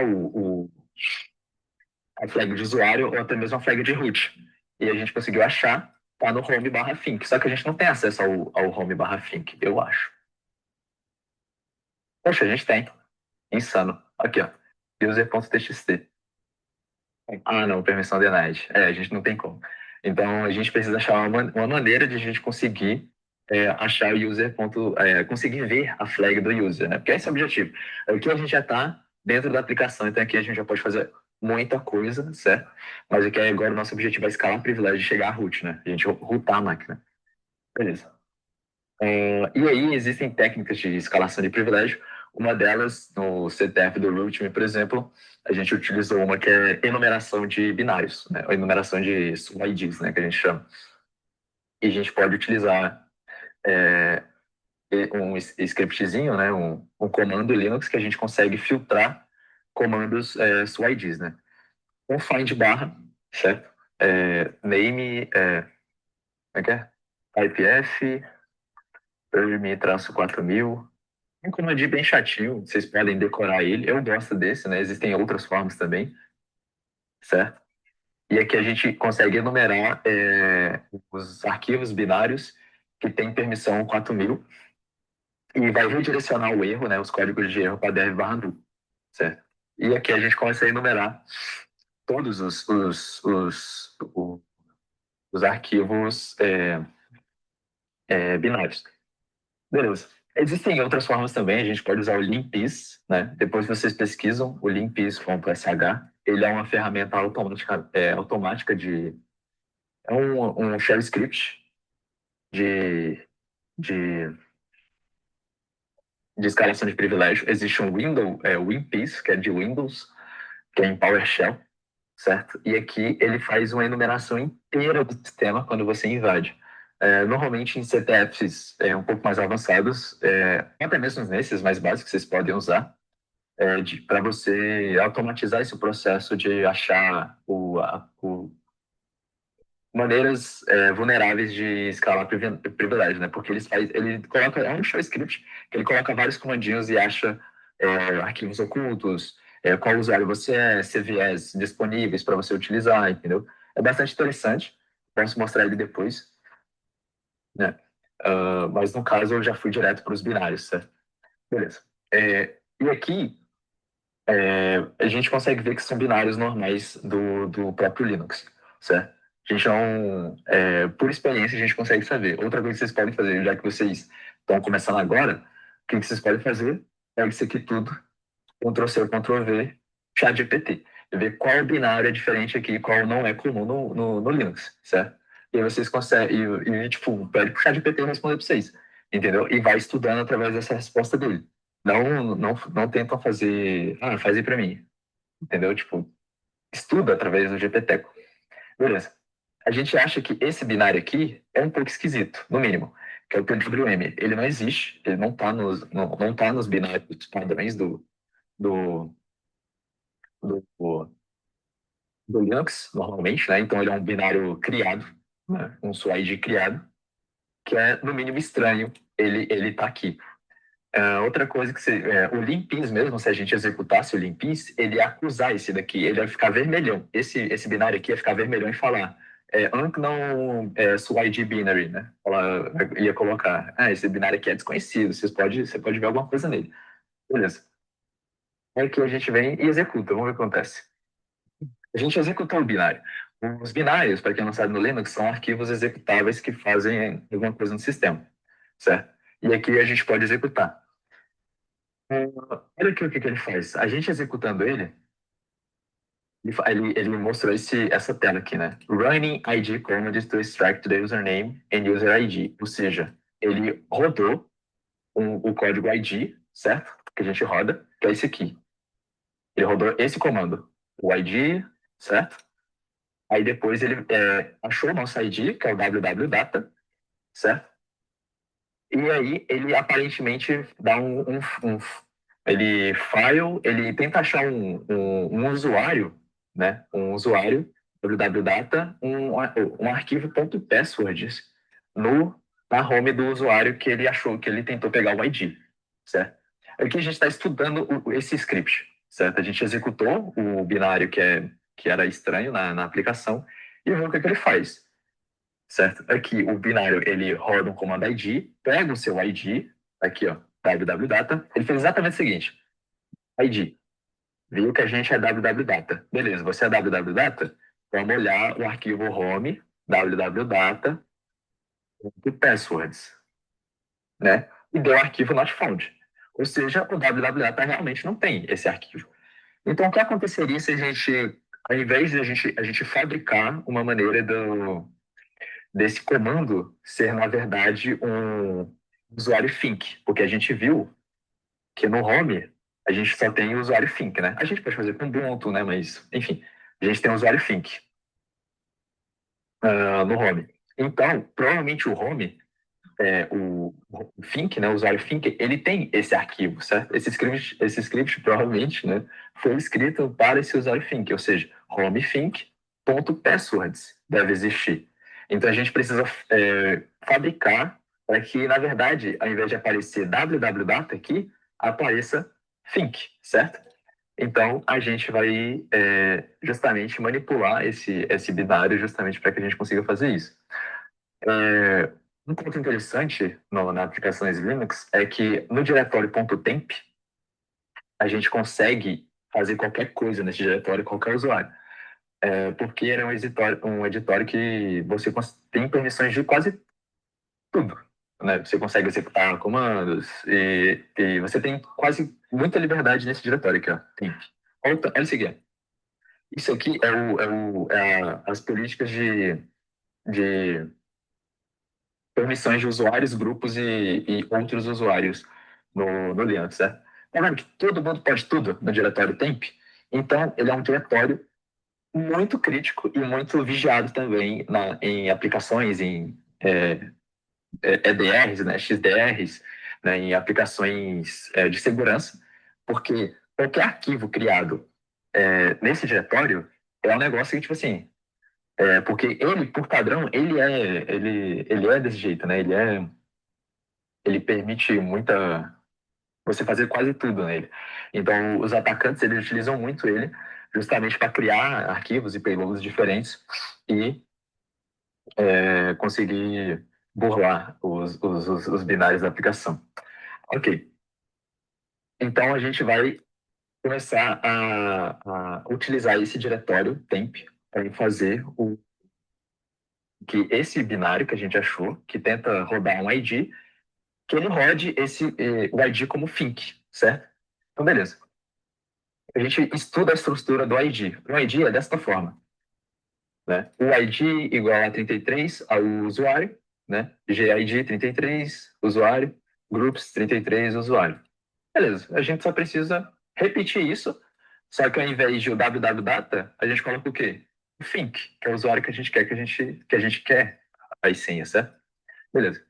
a flag de usuário ou até mesmo a flag de root. E a gente conseguiu achar, tá no home barra think. Só que a gente não tem acesso ao home barra think, eu acho. Poxa, a gente tem. Insano. Aqui, ó. User.txt. Ah, não, permissão denied. A gente não tem como. Então, a gente precisa achar uma maneira de a gente conseguir achar o user. Conseguir ver a flag do user, né? Porque esse é o objetivo. Aqui a gente já está dentro da aplicação, então aqui a gente já pode fazer muita coisa, certo? Mas aqui agora o nosso objetivo é escalar o privilégio de chegar a root, né? A gente rootar a máquina. Beleza. E aí existem técnicas de escalação de privilégio. Uma delas, no CTF do Rootme, por exemplo, a gente utilizou uma que é enumeração de binários, né? Ou enumeração de SUIDs, né? Que a gente chama. E a gente pode utilizar é, um scriptzinho, né? Um comando Linux que a gente consegue filtrar comandos SUIDs, né? Um find barra, certo? Name, como é que é? IPF, perm-4000. Um comandinho bem chatinho, vocês podem decorar ele. Eu gosto desse, né? Existem outras formas também, certo? E aqui a gente consegue enumerar os arquivos binários que têm permissão 4000 e vai redirecionar o erro, né? Os códigos de erro para dev barra null, certo? E aqui a gente começa a enumerar todos os arquivos binários. Beleza. Existem outras formas também, a gente pode usar o Limpis, né? Depois vocês pesquisam o limpis.sh. Ele é uma ferramenta automática de... É um shell script de, de, de escalação de privilégio. Existe um Winpis, que é de Windows, que é em PowerShell, certo? E aqui ele faz uma enumeração inteira do sistema quando você invade. Normalmente em CTFs um pouco mais avançados, até mesmo nesses mais básicos, vocês podem usar para você automatizar esse processo de achar maneiras vulneráveis de escalar privilégio, né? Porque ele coloca, é um shell script, que ele coloca vários comandinhos e acha arquivos ocultos, qual usuário você é, CVEs disponíveis para você utilizar, entendeu? É bastante interessante, posso mostrar ele depois, né? Mas no caso eu já fui direto para os binários, certo? Beleza. E aqui a gente consegue ver que são binários normais do próprio Linux, certo? A gente não, por experiência, a gente consegue saber. Outra coisa que vocês podem fazer, já que vocês estão começando agora, o que vocês podem fazer? Pega isso aqui tudo, Ctrl+C, Ctrl+V, ChatGPT. E ver qual binário é diferente aqui e qual não é comum no Linux, certo? E aí vocês conseguem, tipo, pede pro ChatGPT responder para vocês, entendeu? E vai estudando através dessa resposta dele. Não tentam fazer, faz aí para mim, entendeu? Tipo, estuda através do GPT. Beleza. A gente acha que esse binário aqui é um pouco esquisito, no mínimo, que é o PWM. Ele não existe, ele não tá nos binários padrões do, do, do Linux, normalmente, né? Então ele é um binário criado, né? Um SWID criado, que é, no mínimo, estranho ele tá aqui. Outra coisa o limpis mesmo, se a gente executasse o limpis, ele ia acusar esse daqui, ele ia ficar vermelhão. Esse binário aqui ia ficar vermelhão e falar unknown SWID binary, né? Ela ia colocar, esse binário aqui é desconhecido, você pode ver alguma coisa nele. Beleza. Aí que a gente vem e executa, vamos ver o que acontece. A gente executou o binário. Os binários, para quem não sabe no Linux, são arquivos executáveis que fazem alguma coisa no sistema, certo? E aqui a gente pode executar. Olha aqui o que ele faz. A gente executando ele mostrou essa tela aqui, né? Running ID command to extract the username and user ID. Ou seja, ele rodou o código ID, certo? Que a gente roda, que é esse aqui. Ele rodou esse comando, o ID, certo? Aí depois ele achou o nosso ID, que é o www.data, certo? E aí ele aparentemente dá ele tenta achar um usuário, né? Um usuário www.data, um arquivo .passwords na home do usuário que ele achou, que ele tentou pegar o ID, certo? Aqui a gente está estudando esse script, certo? A gente executou o binário que era estranho na aplicação e vamos ver o que ele faz, certo? Aqui o binário ele roda um comando ID, pega o seu ID, aqui ó, www.data, ele fez exatamente o seguinte: ID, viu que a gente é www.data, beleza, você é www.data? Vamos olhar o arquivo home www.data passwords, né? E deu o arquivo not found. Ou seja, o www.data realmente não tem esse arquivo. Então, o que aconteceria se a gente, ao invés de a gente fabricar uma maneira desse comando ser, na verdade, um usuário think? Porque a gente viu que no home a gente só tem o usuário think, né? A gente pode fazer com Ubuntu, né? Mas, enfim, a gente tem o usuário think no home. Então, provavelmente o home, o think, né? O usuário think, ele tem esse arquivo, certo? Esse script provavelmente, né? Foi escrito para esse usuário think, ou seja, home think.passwords deve existir. Então a gente precisa fabricar para que, na verdade, ao invés de aparecer www.data aqui, apareça think, certo? Então a gente vai justamente manipular esse binário justamente para que a gente consiga fazer isso. Um ponto interessante na aplicações Linux é que no diretório .temp a gente consegue fazer qualquer coisa nesse diretório, qualquer usuário. Porque era um editório que você tem permissões de quase tudo, né? Você consegue executar comandos e você tem quase muita liberdade nesse diretório aqui, ó. Temp. Olha o seguinte. Isso aqui as políticas de permissões de usuários, grupos e outros usuários no Linux, certo? Tá vendo que todo mundo pode tudo no diretório temp? Então, ele é um diretório muito crítico e muito vigiado também em aplicações, em EDRs, né, XDRs, né, em aplicações de segurança, porque qualquer arquivo criado nesse diretório é um negócio que, tipo assim, porque ele, por padrão, ele é desse jeito, né? Ele permite você fazer quase tudo nele. Então, os atacantes, eles utilizam muito ele justamente para criar arquivos e payloads diferentes e conseguir burlar os binários da aplicação. Ok. Então, a gente vai começar a utilizar esse diretório temp para fazer que esse binário que a gente achou, que tenta rodar um ID, que ele rode o ID como think, certo? Então, beleza. a gente estuda a estrutura do ID. O ID é desta forma, né? O ID igual a 33 ao usuário, né? GID 33, usuário, groups 33, usuário. Beleza, a gente só precisa repetir isso, só que ao invés de o www-data, a gente coloca o quê? O think, que é o usuário que a gente quer que a gente quer as senhas, certo? Beleza.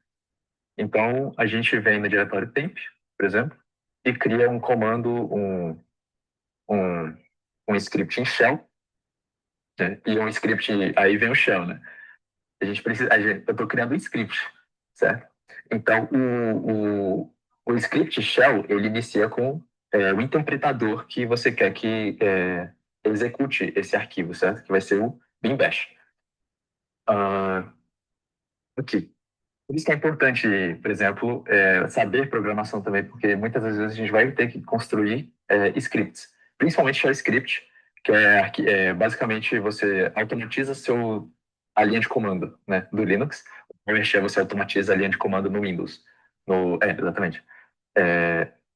Então, a gente vem no diretório temp, por exemplo, e cria um comando, um, um script em shell, né? E um script, aí vem o shell, né? Eu estou criando um script, certo? Então, o script shell, ele inicia com o interpretador que você quer que execute esse arquivo, certo? Que vai ser o bin bash. Ok. Por isso que é importante, por exemplo, saber programação também, porque muitas das vezes a gente vai ter que construir scripts, principalmente shell script, que basicamente você automatiza a linha de comando, né, do Linux. O PowerShell você automatiza a linha de comando no Windows. Exatamente.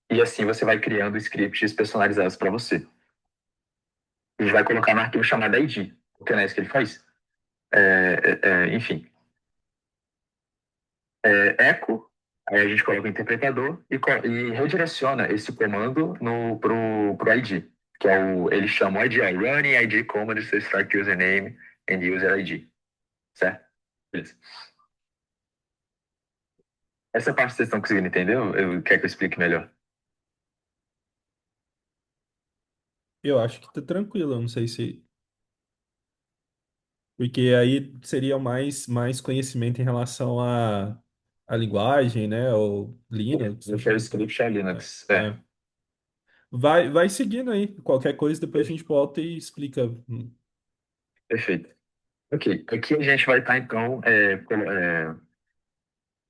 E assim você vai criando scripts personalizados para você. A gente vai colocar no arquivo chamado ID, porque não é isso que ele faz. Enfim, echo, aí a gente coloca o interpretador e redireciona esse comando pro ID, que ele chama o ID, running ID command to start username and user ID, certo? Beleza. Essa parte vocês estão conseguindo entender? Eu quero que eu explique melhor. Eu acho que tá tranquilo, eu não sei se. Porque aí seria mais conhecimento em relação à linguagem, né? Ou Linux. O shell script é Linux. É. Vai seguindo aí. Qualquer coisa, depois a gente volta e explica. Perfeito. Ok, aqui a gente vai estar então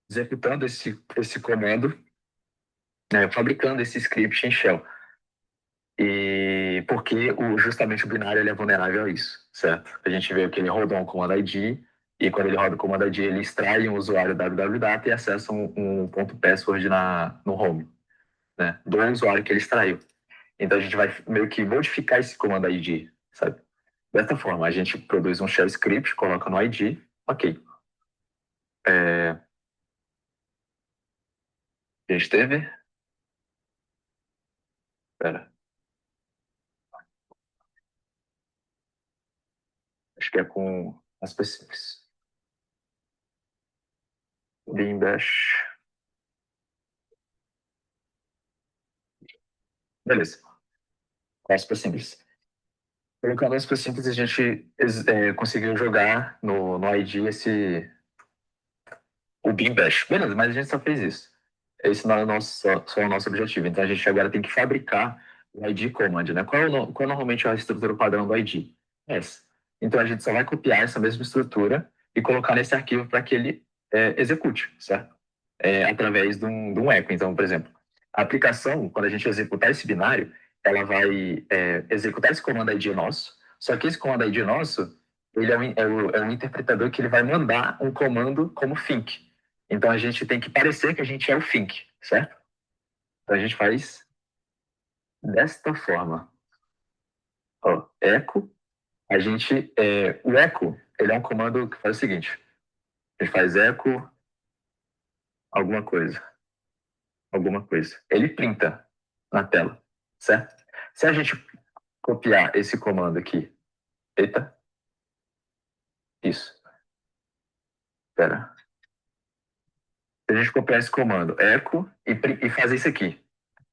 executando esse comando, fabricando esse script em shell. E porque justamente o binário ele é vulnerável a isso, certo? A gente vê que ele roda um comando ID, e quando ele roda o comando ID, ele extrai um usuário www-data e acessa um ponto password no home, né? Do usuário que ele extraiu. Então a gente vai meio que modificar esse comando ID, sabe? Dessa forma, a gente produz um shell script, coloca no ID, ok. A gente teve? Pera, acho que é com as specifics. Bin bash. Beleza. Super simples. Colocando as super simples, a gente conseguiu jogar no ID o Bin Bash. Beleza, mas a gente só fez isso. Esse não é só o nosso objetivo. Então a gente agora tem que fabricar o ID command, né? Qual normalmente é a estrutura padrão do ID? Essa. Então a gente só vai copiar essa mesma estrutura e colocar nesse arquivo para que ele execute, certo? Através de um echo. Então, por exemplo, a aplicação, quando a gente executar esse binário, ela vai executar esse comando ID nosso, só que esse comando ID nosso, ele é um interpretador que ele vai mandar um comando como think. Então, a gente tem que parecer que a gente é o think, certo? Então, a gente faz desta forma. Ó, echo, o echo, ele é um comando que faz o seguinte, a gente faz echo alguma coisa. Ele printa na tela, certo? Se a gente copiar esse comando aqui, eita, isso, espera. Se a gente copiar esse comando, echo, e fazer isso aqui,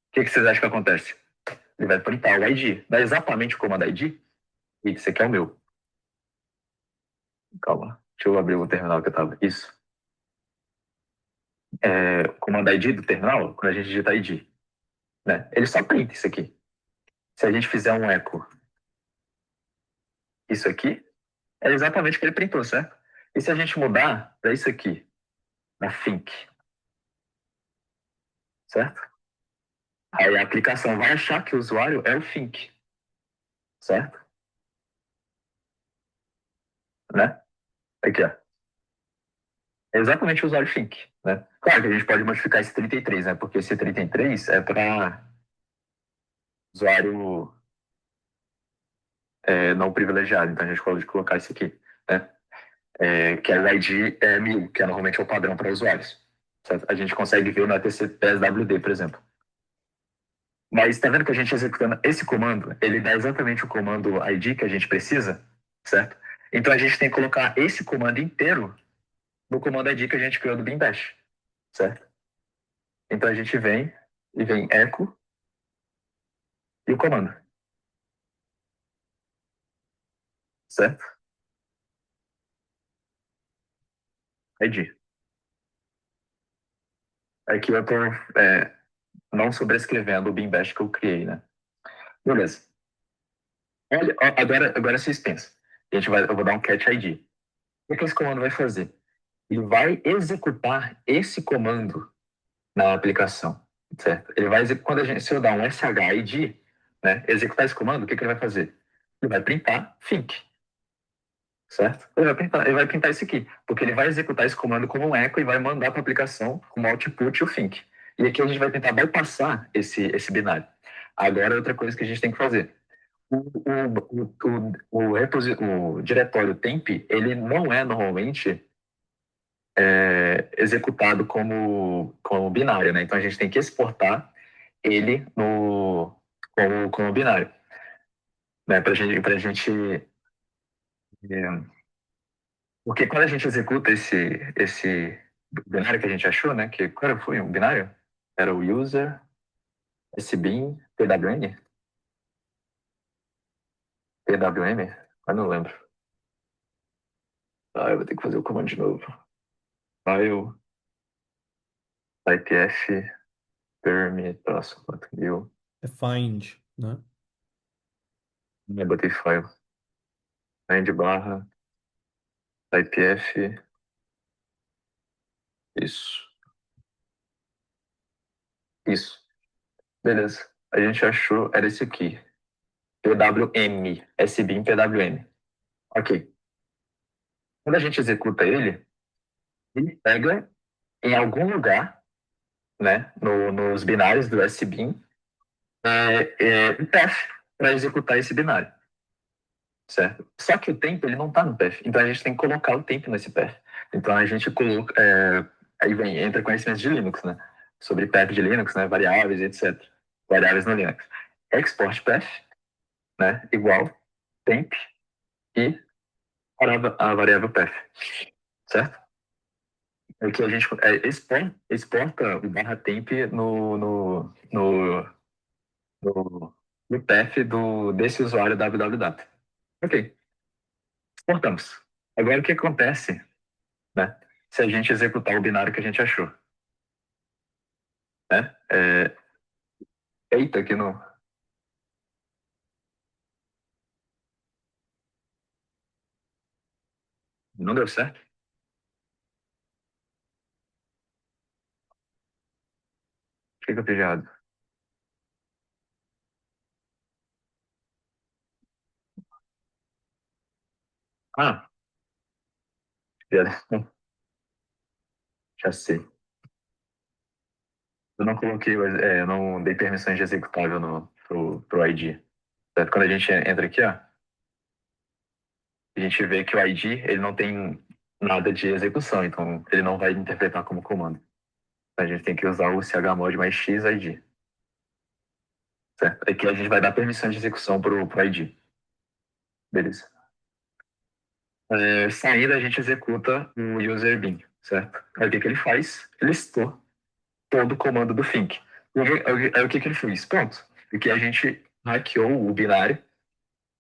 o que vocês acham que acontece? Ele vai printar o ID, dá exatamente o comando ID, e esse aqui é o meu. Calma, deixa eu abrir o terminal que eu tava. Isso. O comando ID do terminal, quando a gente digita ID, né? Ele só printa isso aqui. Se a gente fizer um echo, isso aqui, é exatamente o que ele printou, certo? E se a gente mudar para isso aqui, na think, certo? Aí a aplicação vai achar que o usuário é o think, certo? Né? Aqui, ó. É exatamente o usuário think, né? Claro que a gente pode modificar esse 33, né? Porque esse 33 é para usuário não privilegiado. Então a gente pode colocar isso aqui, né? Que é o ID 1000, que normalmente é o padrão para usuários. Certo? A gente consegue ver no etcpswd, por exemplo. Mas está vendo que a gente executando esse comando, ele dá exatamente o comando ID que a gente precisa, certo? Então a gente tem que colocar esse comando inteiro no comando ID que a gente criou do Bean Bash, certo? Então a gente vem e vem echo e o comando, certo? ID. Aqui eu estou não sobrescrevendo o Bean Bash que eu criei, né? Beleza. Olha, agora vocês pensam. Eu vou dar um catch ID. O que esse comando vai fazer? Ele vai executar esse comando na aplicação, certo? Ele vai quando se eu dar um shid, né, executar esse comando, o que ele vai fazer? Ele vai printar think, certo? Ele vai printar isso aqui, porque ele vai executar esse comando como um echo e vai mandar para a aplicação como output o think. E aqui a gente vai tentar bypassar esse binário. Agora, outra coisa que a gente tem que fazer. O diretório temp, ele não é normalmente executado como binário, né? Então a gente tem que exportar ele como binário, né? Porque quando a gente executa esse binário que a gente achou, né? Qual foi o binário? Era o user, sbin, pwn? pwm? Eu não lembro. Eu vou ter que fazer o comando de novo. File, typef, perm, próximo, quanto mil. É find, né? Botei file. Find barra, typef, isso. Isso. Beleza. A gente achou, era esse aqui. PWM. SBIM PWM. Ok. Quando a gente executa ele pega em algum lugar, né, nos binários do SBIM, o path para executar esse binário. Certo? Só que o tempo ele não está no path. Então a gente tem que colocar o tempo nesse path. Então a gente coloca. Aí entra conhecimentos de Linux, né? Sobre path de Linux, né? Variáveis, etc. Variáveis no Linux. Export path, né? Igual temp e a variável path, certo? É que a gente exporta o barra temp no path desse usuário www. Ok, exportamos. Agora o que acontece, né? Se a gente executar o binário que a gente achou, né? Eita, aqui não deu certo. O que eu fiz de errado? Ah, já sei. Eu não coloquei, eu não dei permissões de executável pro ID. Certo? Quando a gente entra aqui, ó, a gente vê que o ID ele não tem nada de execução, então ele não vai interpretar como comando. A gente tem que usar o chmod mais xid. Certo? Aqui a gente vai dar permissão de execução pro ID. Beleza. Saindo, a gente executa o user bin, certo? Aí o que ele faz? Ele listou todo o comando do think. Aí o que ele fez? Pronto. Porque a gente hackeou o binário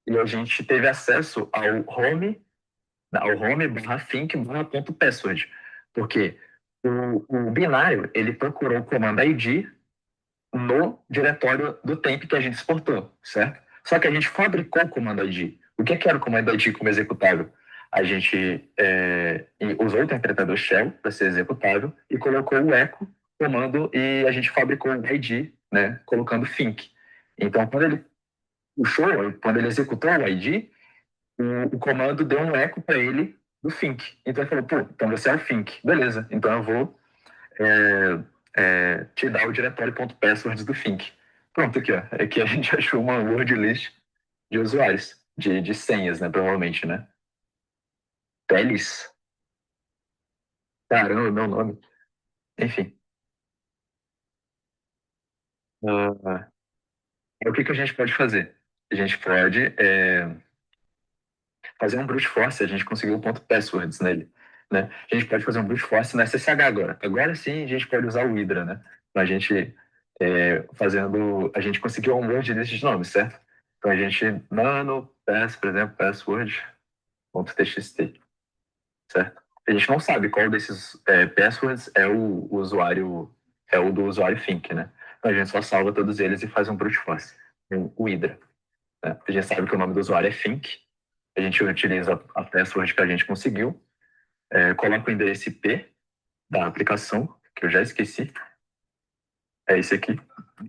e a gente teve acesso ao home barra think barra ponto password. Porque o binário, ele procurou o comando ID no diretório do temp que a gente exportou, certo? Só que a gente fabricou o comando ID. O que era o comando ID como executável? A gente usou o interpretador shell para ser executável e colocou o echo comando e a gente fabricou o ID, né, colocando think. Então, quando ele executou o ID, o comando deu um eco para ele do think. Então ele falou, pô, então você é o think. Beleza, então eu vou te dar o diretório.passwords do think. Pronto, aqui, ó. Aqui a gente achou uma word list de usuários. de senhas, né? Provavelmente, né? Teles? Caramba, meu nome. Enfim. Ah, o que que a gente pode fazer? A gente pode fazer um brute force, a gente conseguiu o ponto passwords nele, né? A gente pode fazer um brute force no SSH agora. Agora sim a gente pode usar o Hydra, né? A gente a gente conseguiu um word desses nomes, certo? Então a gente nano pass, por exemplo, password.txt, certo? A gente não sabe qual desses passwords é o usuário, é o do usuário Think, né? Então a gente só salva todos eles e faz um brute force, o Hydra, né? A gente sabe que o nome do usuário é Think, a gente utiliza a password que a gente conseguiu, coloca o endereço IP da aplicação, que eu já esqueci, é esse aqui,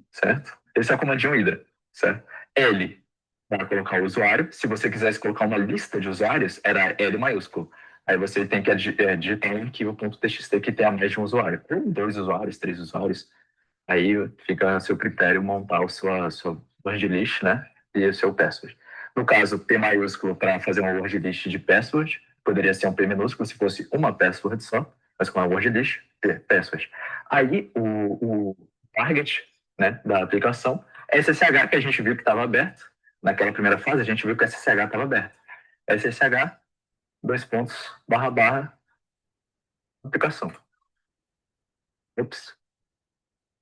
certo? Esse é o comandinho Hydra, certo? L para colocar o usuário. Se você quisesse colocar uma lista de usuários, era L maiúsculo. Aí você tem que digitar um arquivo.txt que tenha mais de um usuário. Ou dois usuários, três usuários. Aí fica a seu critério montar sua word list, né? E o seu password. No caso, P maiúsculo para fazer uma word list de password, poderia ser um P minúsculo se fosse uma password só, mas com uma word list, P, password. Aí o target, né, da aplicação é SSH, que a gente viu que estava aberto. Naquela primeira fase, a gente viu que o SSH estava aberto. SSH, dois pontos, barra, barra, aplicação. Ups,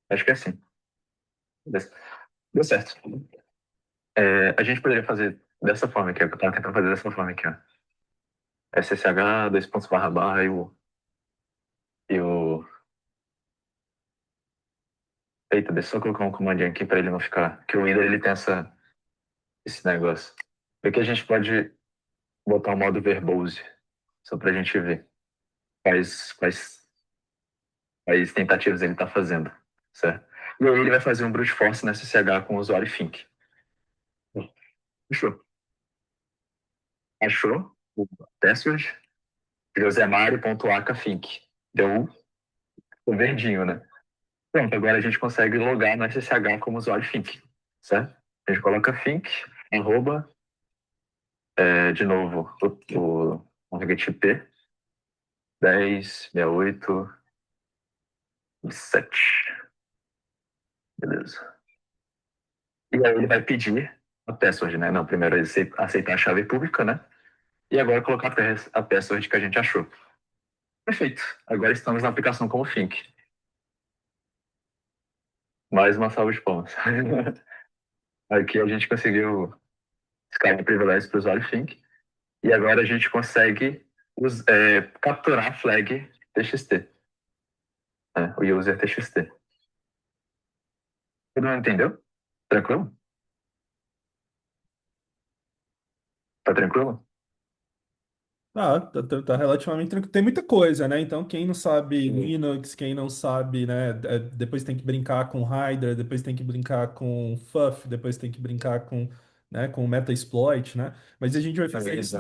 acho que é assim. Deu certo. A gente poderia fazer dessa forma aqui, ó, que eu tava tentando fazer dessa forma aqui, ó. SSH, dois pontos, barra, barra, e o... Eita, deixa eu só colocar um comandinho aqui para ele não ficar... Que o Windows, ele tem esse negócio. Aqui a gente pode botar o modo verbose, só pra gente ver quais tentativas ele tá fazendo, certo? E aí ele vai fazer um brute force na SSH com o usuário Think. Fechou. Achou o password? josemari.acafink. Deu o verdinho, né? Pronto, agora a gente consegue logar no SSH como usuário Think, certo? A gente coloca Think, arroba, de novo, o target IP, 10.68.7. Beleza. E aí ele vai pedir a password, né? Não, primeiro ele aceitar a chave pública, né? E agora colocar a password que a gente achou. Perfeito. Agora estamos na aplicação como Think. Mais uma salva de palmas. Aqui a gente conseguiu escalar privilégios para o usuário Think. E agora a gente consegue capturar a flag TXT, né? O user TXT. Todo mundo entendeu? Tranquilo? Tá tranquilo? Tá relativamente tranquilo. Tem muita coisa, né? Então, quem não sabe Linux, quem não sabe, né? Depois tem que brincar com Hydra, depois tem que brincar com FUF, depois tem que brincar com, né, com Metasploit, né? Mas a gente vai fazer isso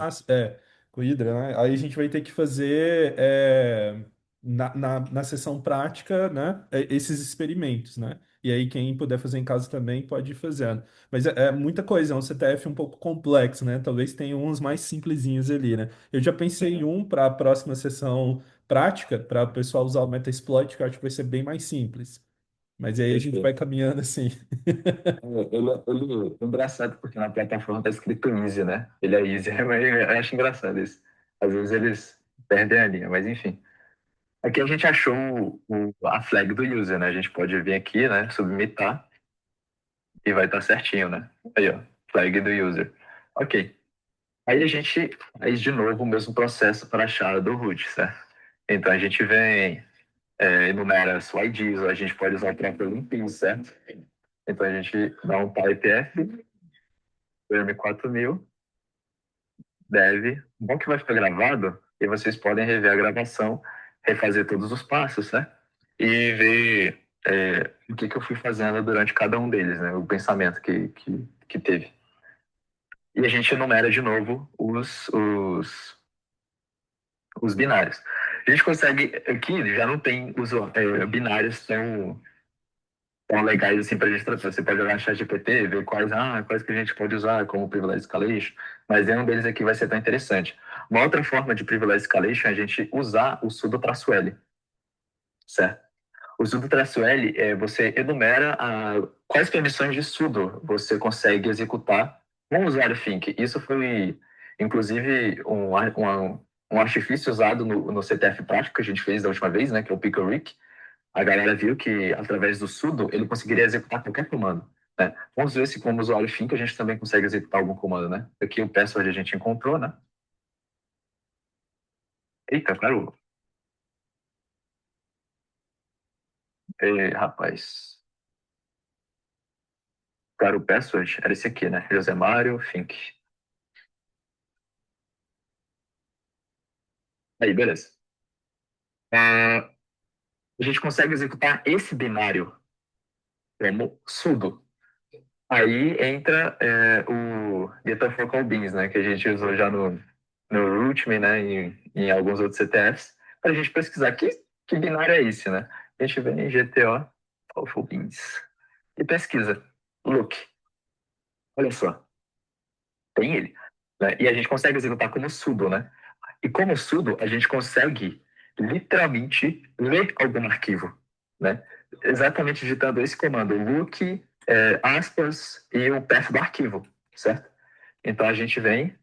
com Hydra, né? Aí a gente vai ter que fazer na sessão prática, né? Esses experimentos, né? E aí, quem puder fazer em casa também pode ir fazendo. Mas é muita coisa, é um CTF um pouco complexo, né? Talvez tenha uns mais simplesinhos ali, né? Eu já pensei em um para a próxima sessão prática, para o pessoal usar o Metasploit, que eu acho que vai ser bem mais simples. Mas aí a gente vai caminhando assim. Ele é engraçado porque na plataforma tá escrito easy, né? Ele é easy, mas eu acho engraçado isso. Às vezes eles perdem a linha, mas enfim. Aqui a gente achou a flag do user, né? A gente pode vir aqui, né? Submitar e vai estar certinho, né? Aí, ó, flag do user. Ok. Aí a gente faz de novo o mesmo processo para achar a do root, certo? Então a gente vem, enumera sua IDs, ou a gente pode usar o próprio limpinho, certo? Então a gente dá um type F, PM4000, deve. Bom que vai ficar gravado e vocês podem rever a gravação, refazer todos os passos, né? E ver o que eu fui fazendo durante cada um deles, né? O pensamento que teve. E a gente enumera de novo os binários. A gente consegue, aqui já não tem os binários tão são legais assim para a gente tratar. Você pode olhar no ChatGPT, ver quais que a gente pode usar como privilege escalation, mas nenhum deles aqui vai ser tão interessante. Uma outra forma de privilege escalation é a gente usar o sudo-l, certo? O sudo-l você enumera quais permissões de sudo você consegue executar com o usuário Think. Isso foi, inclusive, um artifício usado no CTF prático que a gente fez da última vez, né, que é o Pickle Rick. A galera viu que, através do sudo, ele conseguiria executar qualquer comando. Né? Vamos ver se, como usuário Think, a gente também consegue executar algum comando, né? Aqui o password a gente encontrou, né? Eita, claro. Rapaz. Claro, o password era esse aqui, né? José Mário Think. Aí, beleza. Ah, a gente consegue executar esse binário como sudo. Aí entra o get focal beans, né, que a gente usou já no rootme, né, em alguns outros CTFs, para a gente pesquisar que binário é esse, né? A gente vem em GTO focal beans e pesquisa. Look, olha só, tem ele. Né? E a gente consegue executar como sudo, né? E como sudo, a gente consegue literalmente ler algum arquivo, né? Exatamente digitando esse comando, look, aspas, e o path do arquivo, certo? Então a gente vem,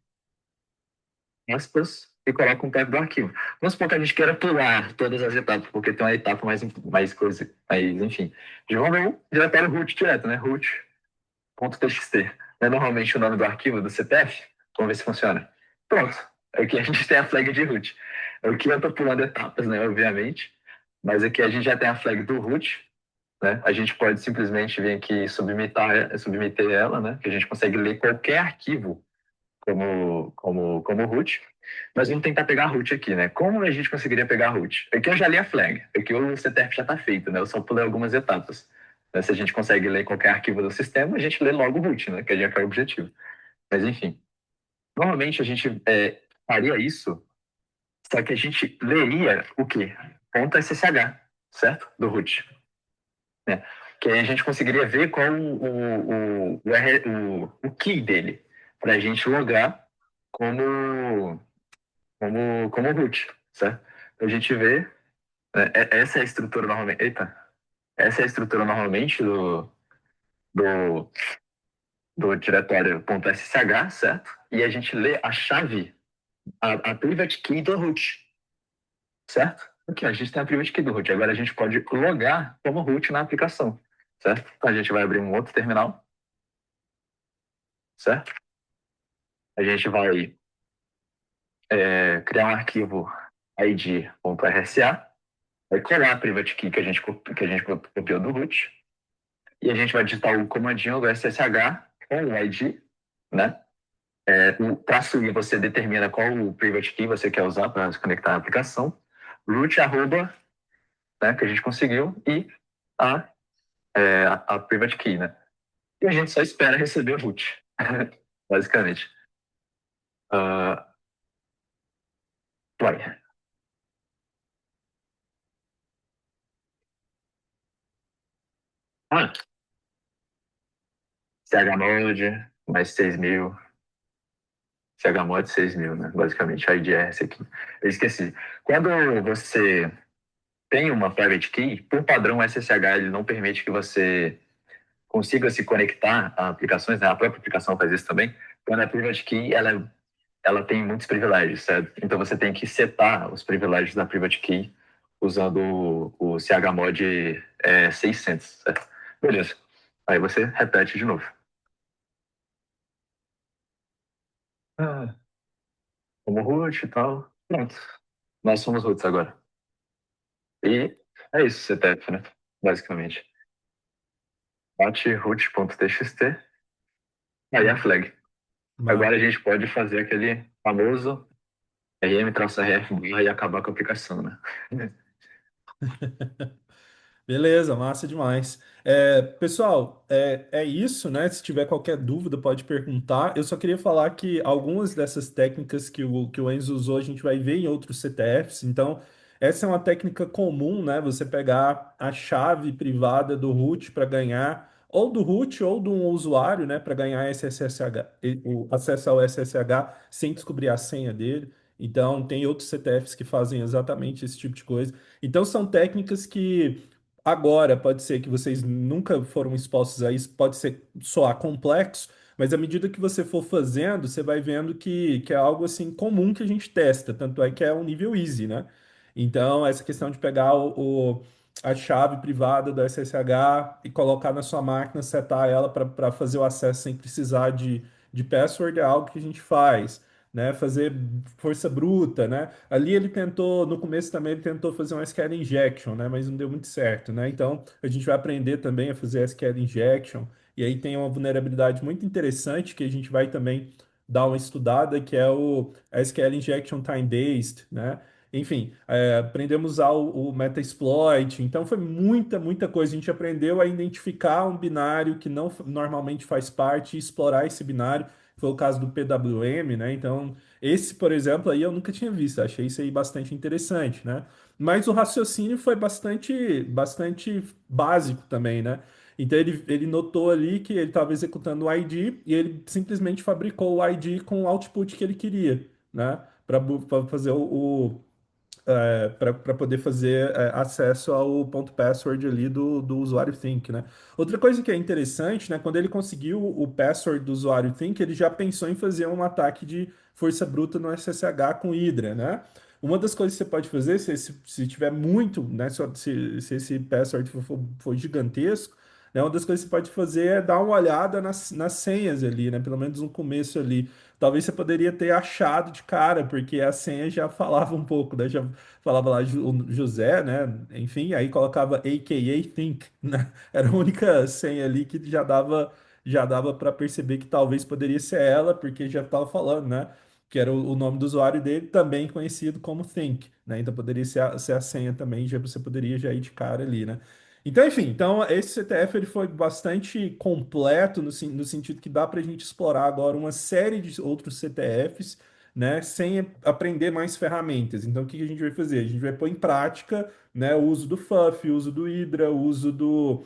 aspas, e coloca um path do arquivo. Vamos supor que a gente queira pular todas as etapas, porque tem uma etapa mais coisa, mas enfim. Vamos diretório root direto, né? root.txt. Não é normalmente o nome do arquivo do CPF? Vamos ver se funciona. Pronto. Aqui a gente tem a flag de root. Aqui eu estou pulando etapas, né? Obviamente. Mas aqui a gente já tem a flag do root, né? A gente pode simplesmente vir aqui e submeter ela, né? Que a gente consegue ler qualquer arquivo como root. Mas vamos tentar pegar a root aqui, né? Como a gente conseguiria pegar a root? Aqui eu já li a flag. Aqui o CTF já está feito, né? Eu só pulei algumas etapas. Né? Se a gente consegue ler qualquer arquivo do sistema, a gente lê logo o root, né? Que é o objetivo. Mas enfim. Normalmente a gente faria isso, só que a gente leria o quê? Ponto .ssh, certo? Do root. Né? Que aí a gente conseguiria ver qual o key dele, para a gente logar como root, certo? A gente vê, né, essa é a estrutura normalmente, eita, essa é a estrutura normalmente do, do diretório .ssh, certo? E a gente lê a chave, a private key do root, certo? Aqui, a gente tem a private key do root. Agora a gente pode logar como root na aplicação, certo? Então a gente vai abrir um outro terminal, certo? A gente vai criar um arquivo id.rsa, vai colar a private key que a gente copiou do root, e a gente vai digitar o comandinho do SSH com o ID, né? O traço I você determina qual o private key você quer usar para se conectar à aplicação, root arroba, né, que a gente conseguiu, e a private key, né? E a gente só espera receber o root, basicamente. Vai. Ah, chmod mais 6.000. chmod 6.000, né? Basicamente, a ID é essa aqui. Eu esqueci. Quando você tem uma private key, por padrão, o SSH ele não permite que você consiga se conectar a aplicações, né? A própria aplicação faz isso também. Quando a private key, ela tem muitos privilégios, certo? Então, você tem que setar os privilégios da private key usando o chmod 600, certo? Beleza. Aí você repete de novo. Como root e tal. Pronto. Nós somos roots agora. E é isso, CTF, né? Basicamente. Bate root.txt, aí a flag. Agora a gente pode fazer aquele famoso rm-rf e acabar com a aplicação, né? Beleza, massa demais. Pessoal, é isso, né? Se tiver qualquer dúvida, pode perguntar. Eu só queria falar que algumas dessas técnicas que o Enzo usou, a gente vai ver em outros CTFs. Então, Essa é uma técnica comum, né? Você pegar a chave privada do root para ganhar, ou do root ou de um usuário, né? Para ganhar SSH, o acesso ao SSH sem descobrir a senha dele. Então, tem outros CTFs que fazem exatamente esse tipo de coisa. Então, são técnicas que agora pode ser que vocês nunca foram expostos a isso, pode ser soar complexo, mas à medida que você for fazendo, você vai vendo que é algo assim comum que a gente testa, tanto é que é um nível easy, né? Então, essa questão de pegar a chave privada do SSH e colocar na sua máquina, setar ela para fazer o acesso sem precisar de password é algo que a gente faz, né? Fazer força bruta, né? Ali ele tentou, no começo também ele tentou fazer uma SQL injection, né? Mas não deu muito certo, né? Então, a gente vai aprender também a fazer SQL injection. E aí tem uma vulnerabilidade muito interessante que a gente vai também dar uma estudada, que é o SQL Injection Time-Based, né? Enfim, aprendemos a usar o Metasploit. Então, foi muita coisa. A gente aprendeu a identificar um binário que não normalmente faz parte e explorar esse binário. Foi o caso do PWM, né? Então, esse, por exemplo, aí eu nunca tinha visto. Achei isso aí bastante interessante, né? Mas o raciocínio foi bastante básico também, né? Então ele notou ali que ele estava executando o ID e ele simplesmente fabricou o ID com o output que ele queria, né? Para fazer para poder fazer acesso ao ponto password ali do usuário Think, né? Outra coisa que é interessante, né? Quando ele conseguiu o password do usuário Think, ele já pensou em fazer um ataque de força bruta no SSH com Hydra, né? Uma das coisas que você pode fazer, se tiver muito, né? Se esse password for gigantesco, né? Uma das coisas que você pode fazer é dar uma olhada nas senhas ali, né? Pelo menos no começo ali. Talvez você poderia ter achado de cara, porque a senha já falava um pouco, né? Já falava lá o José, né? Enfim, aí colocava AKA Think, né? Era a única senha ali que já dava para perceber que talvez poderia ser ela, porque já estava falando, né? Que era o nome do usuário dele, também conhecido como Think, né? Então poderia ser a senha também, já você poderia já ir de cara ali, né? Então, enfim, então esse CTF ele foi bastante completo no sentido que dá para a gente explorar agora uma série de outros CTFs, né, sem aprender mais ferramentas. Então, o que que a gente vai fazer? A gente vai pôr em prática, né, o uso do FUF, o uso do Hydra, o uso do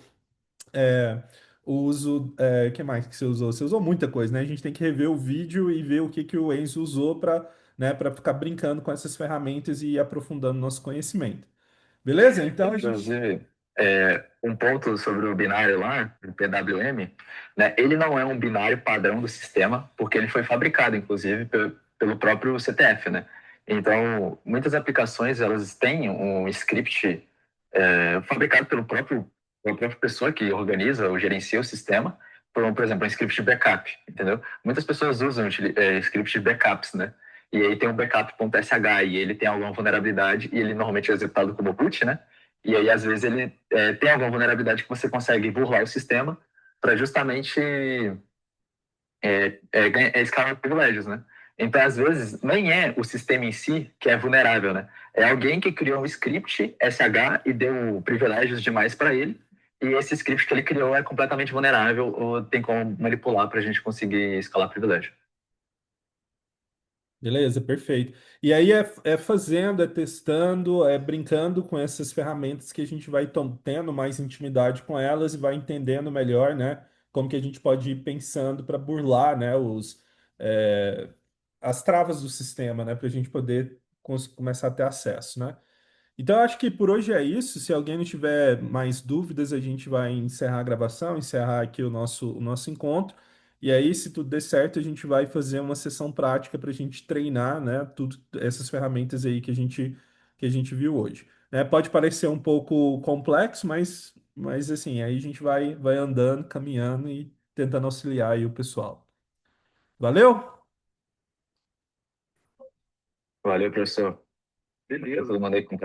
que mais que você usou? Você usou muita coisa, né? A gente tem que rever o vídeo e ver o que que o Enzo usou para, né, para ficar brincando com essas ferramentas e ir aprofundando nosso conhecimento. Beleza? Então a gente. Inclusive, um ponto sobre o binário lá, o PWM, né, ele não é um binário padrão do sistema, porque ele foi fabricado, inclusive, pelo próprio CTF, né? Então, muitas aplicações, elas têm um script fabricado pela própria pessoa que organiza ou gerencia o sistema, por exemplo, um script de backup, entendeu? Muitas pessoas usam script de backups, né? E aí tem um backup.sh e ele tem alguma vulnerabilidade e ele normalmente é executado como boot, né? E aí, às vezes, ele tem alguma vulnerabilidade que você consegue burlar o sistema para justamente escalar privilégios, né? Então, às vezes, nem é o sistema em si que é vulnerável, né? É alguém que criou um script SH e deu privilégios demais para ele, e esse script que ele criou é completamente vulnerável ou tem como manipular para a gente conseguir escalar privilégio. Beleza, perfeito. E aí é fazendo, é testando, é brincando com essas ferramentas que a gente vai tendo mais intimidade com elas e vai entendendo melhor, né? Como que a gente pode ir pensando para burlar, né? É, as travas do sistema, né? Para a gente poder começar a ter acesso, né? Então, eu acho que por hoje é isso. Se alguém não tiver mais dúvidas, a gente vai encerrar a gravação, encerrar aqui o nosso encontro. E aí, se tudo der certo, a gente vai fazer uma sessão prática para a gente treinar, né, tudo, essas ferramentas aí que a gente viu hoje. Né? Pode parecer um pouco complexo, mas assim, aí a gente vai andando, caminhando e tentando auxiliar aí o pessoal. Valeu? Valeu, professor. Beleza. Eu mandei com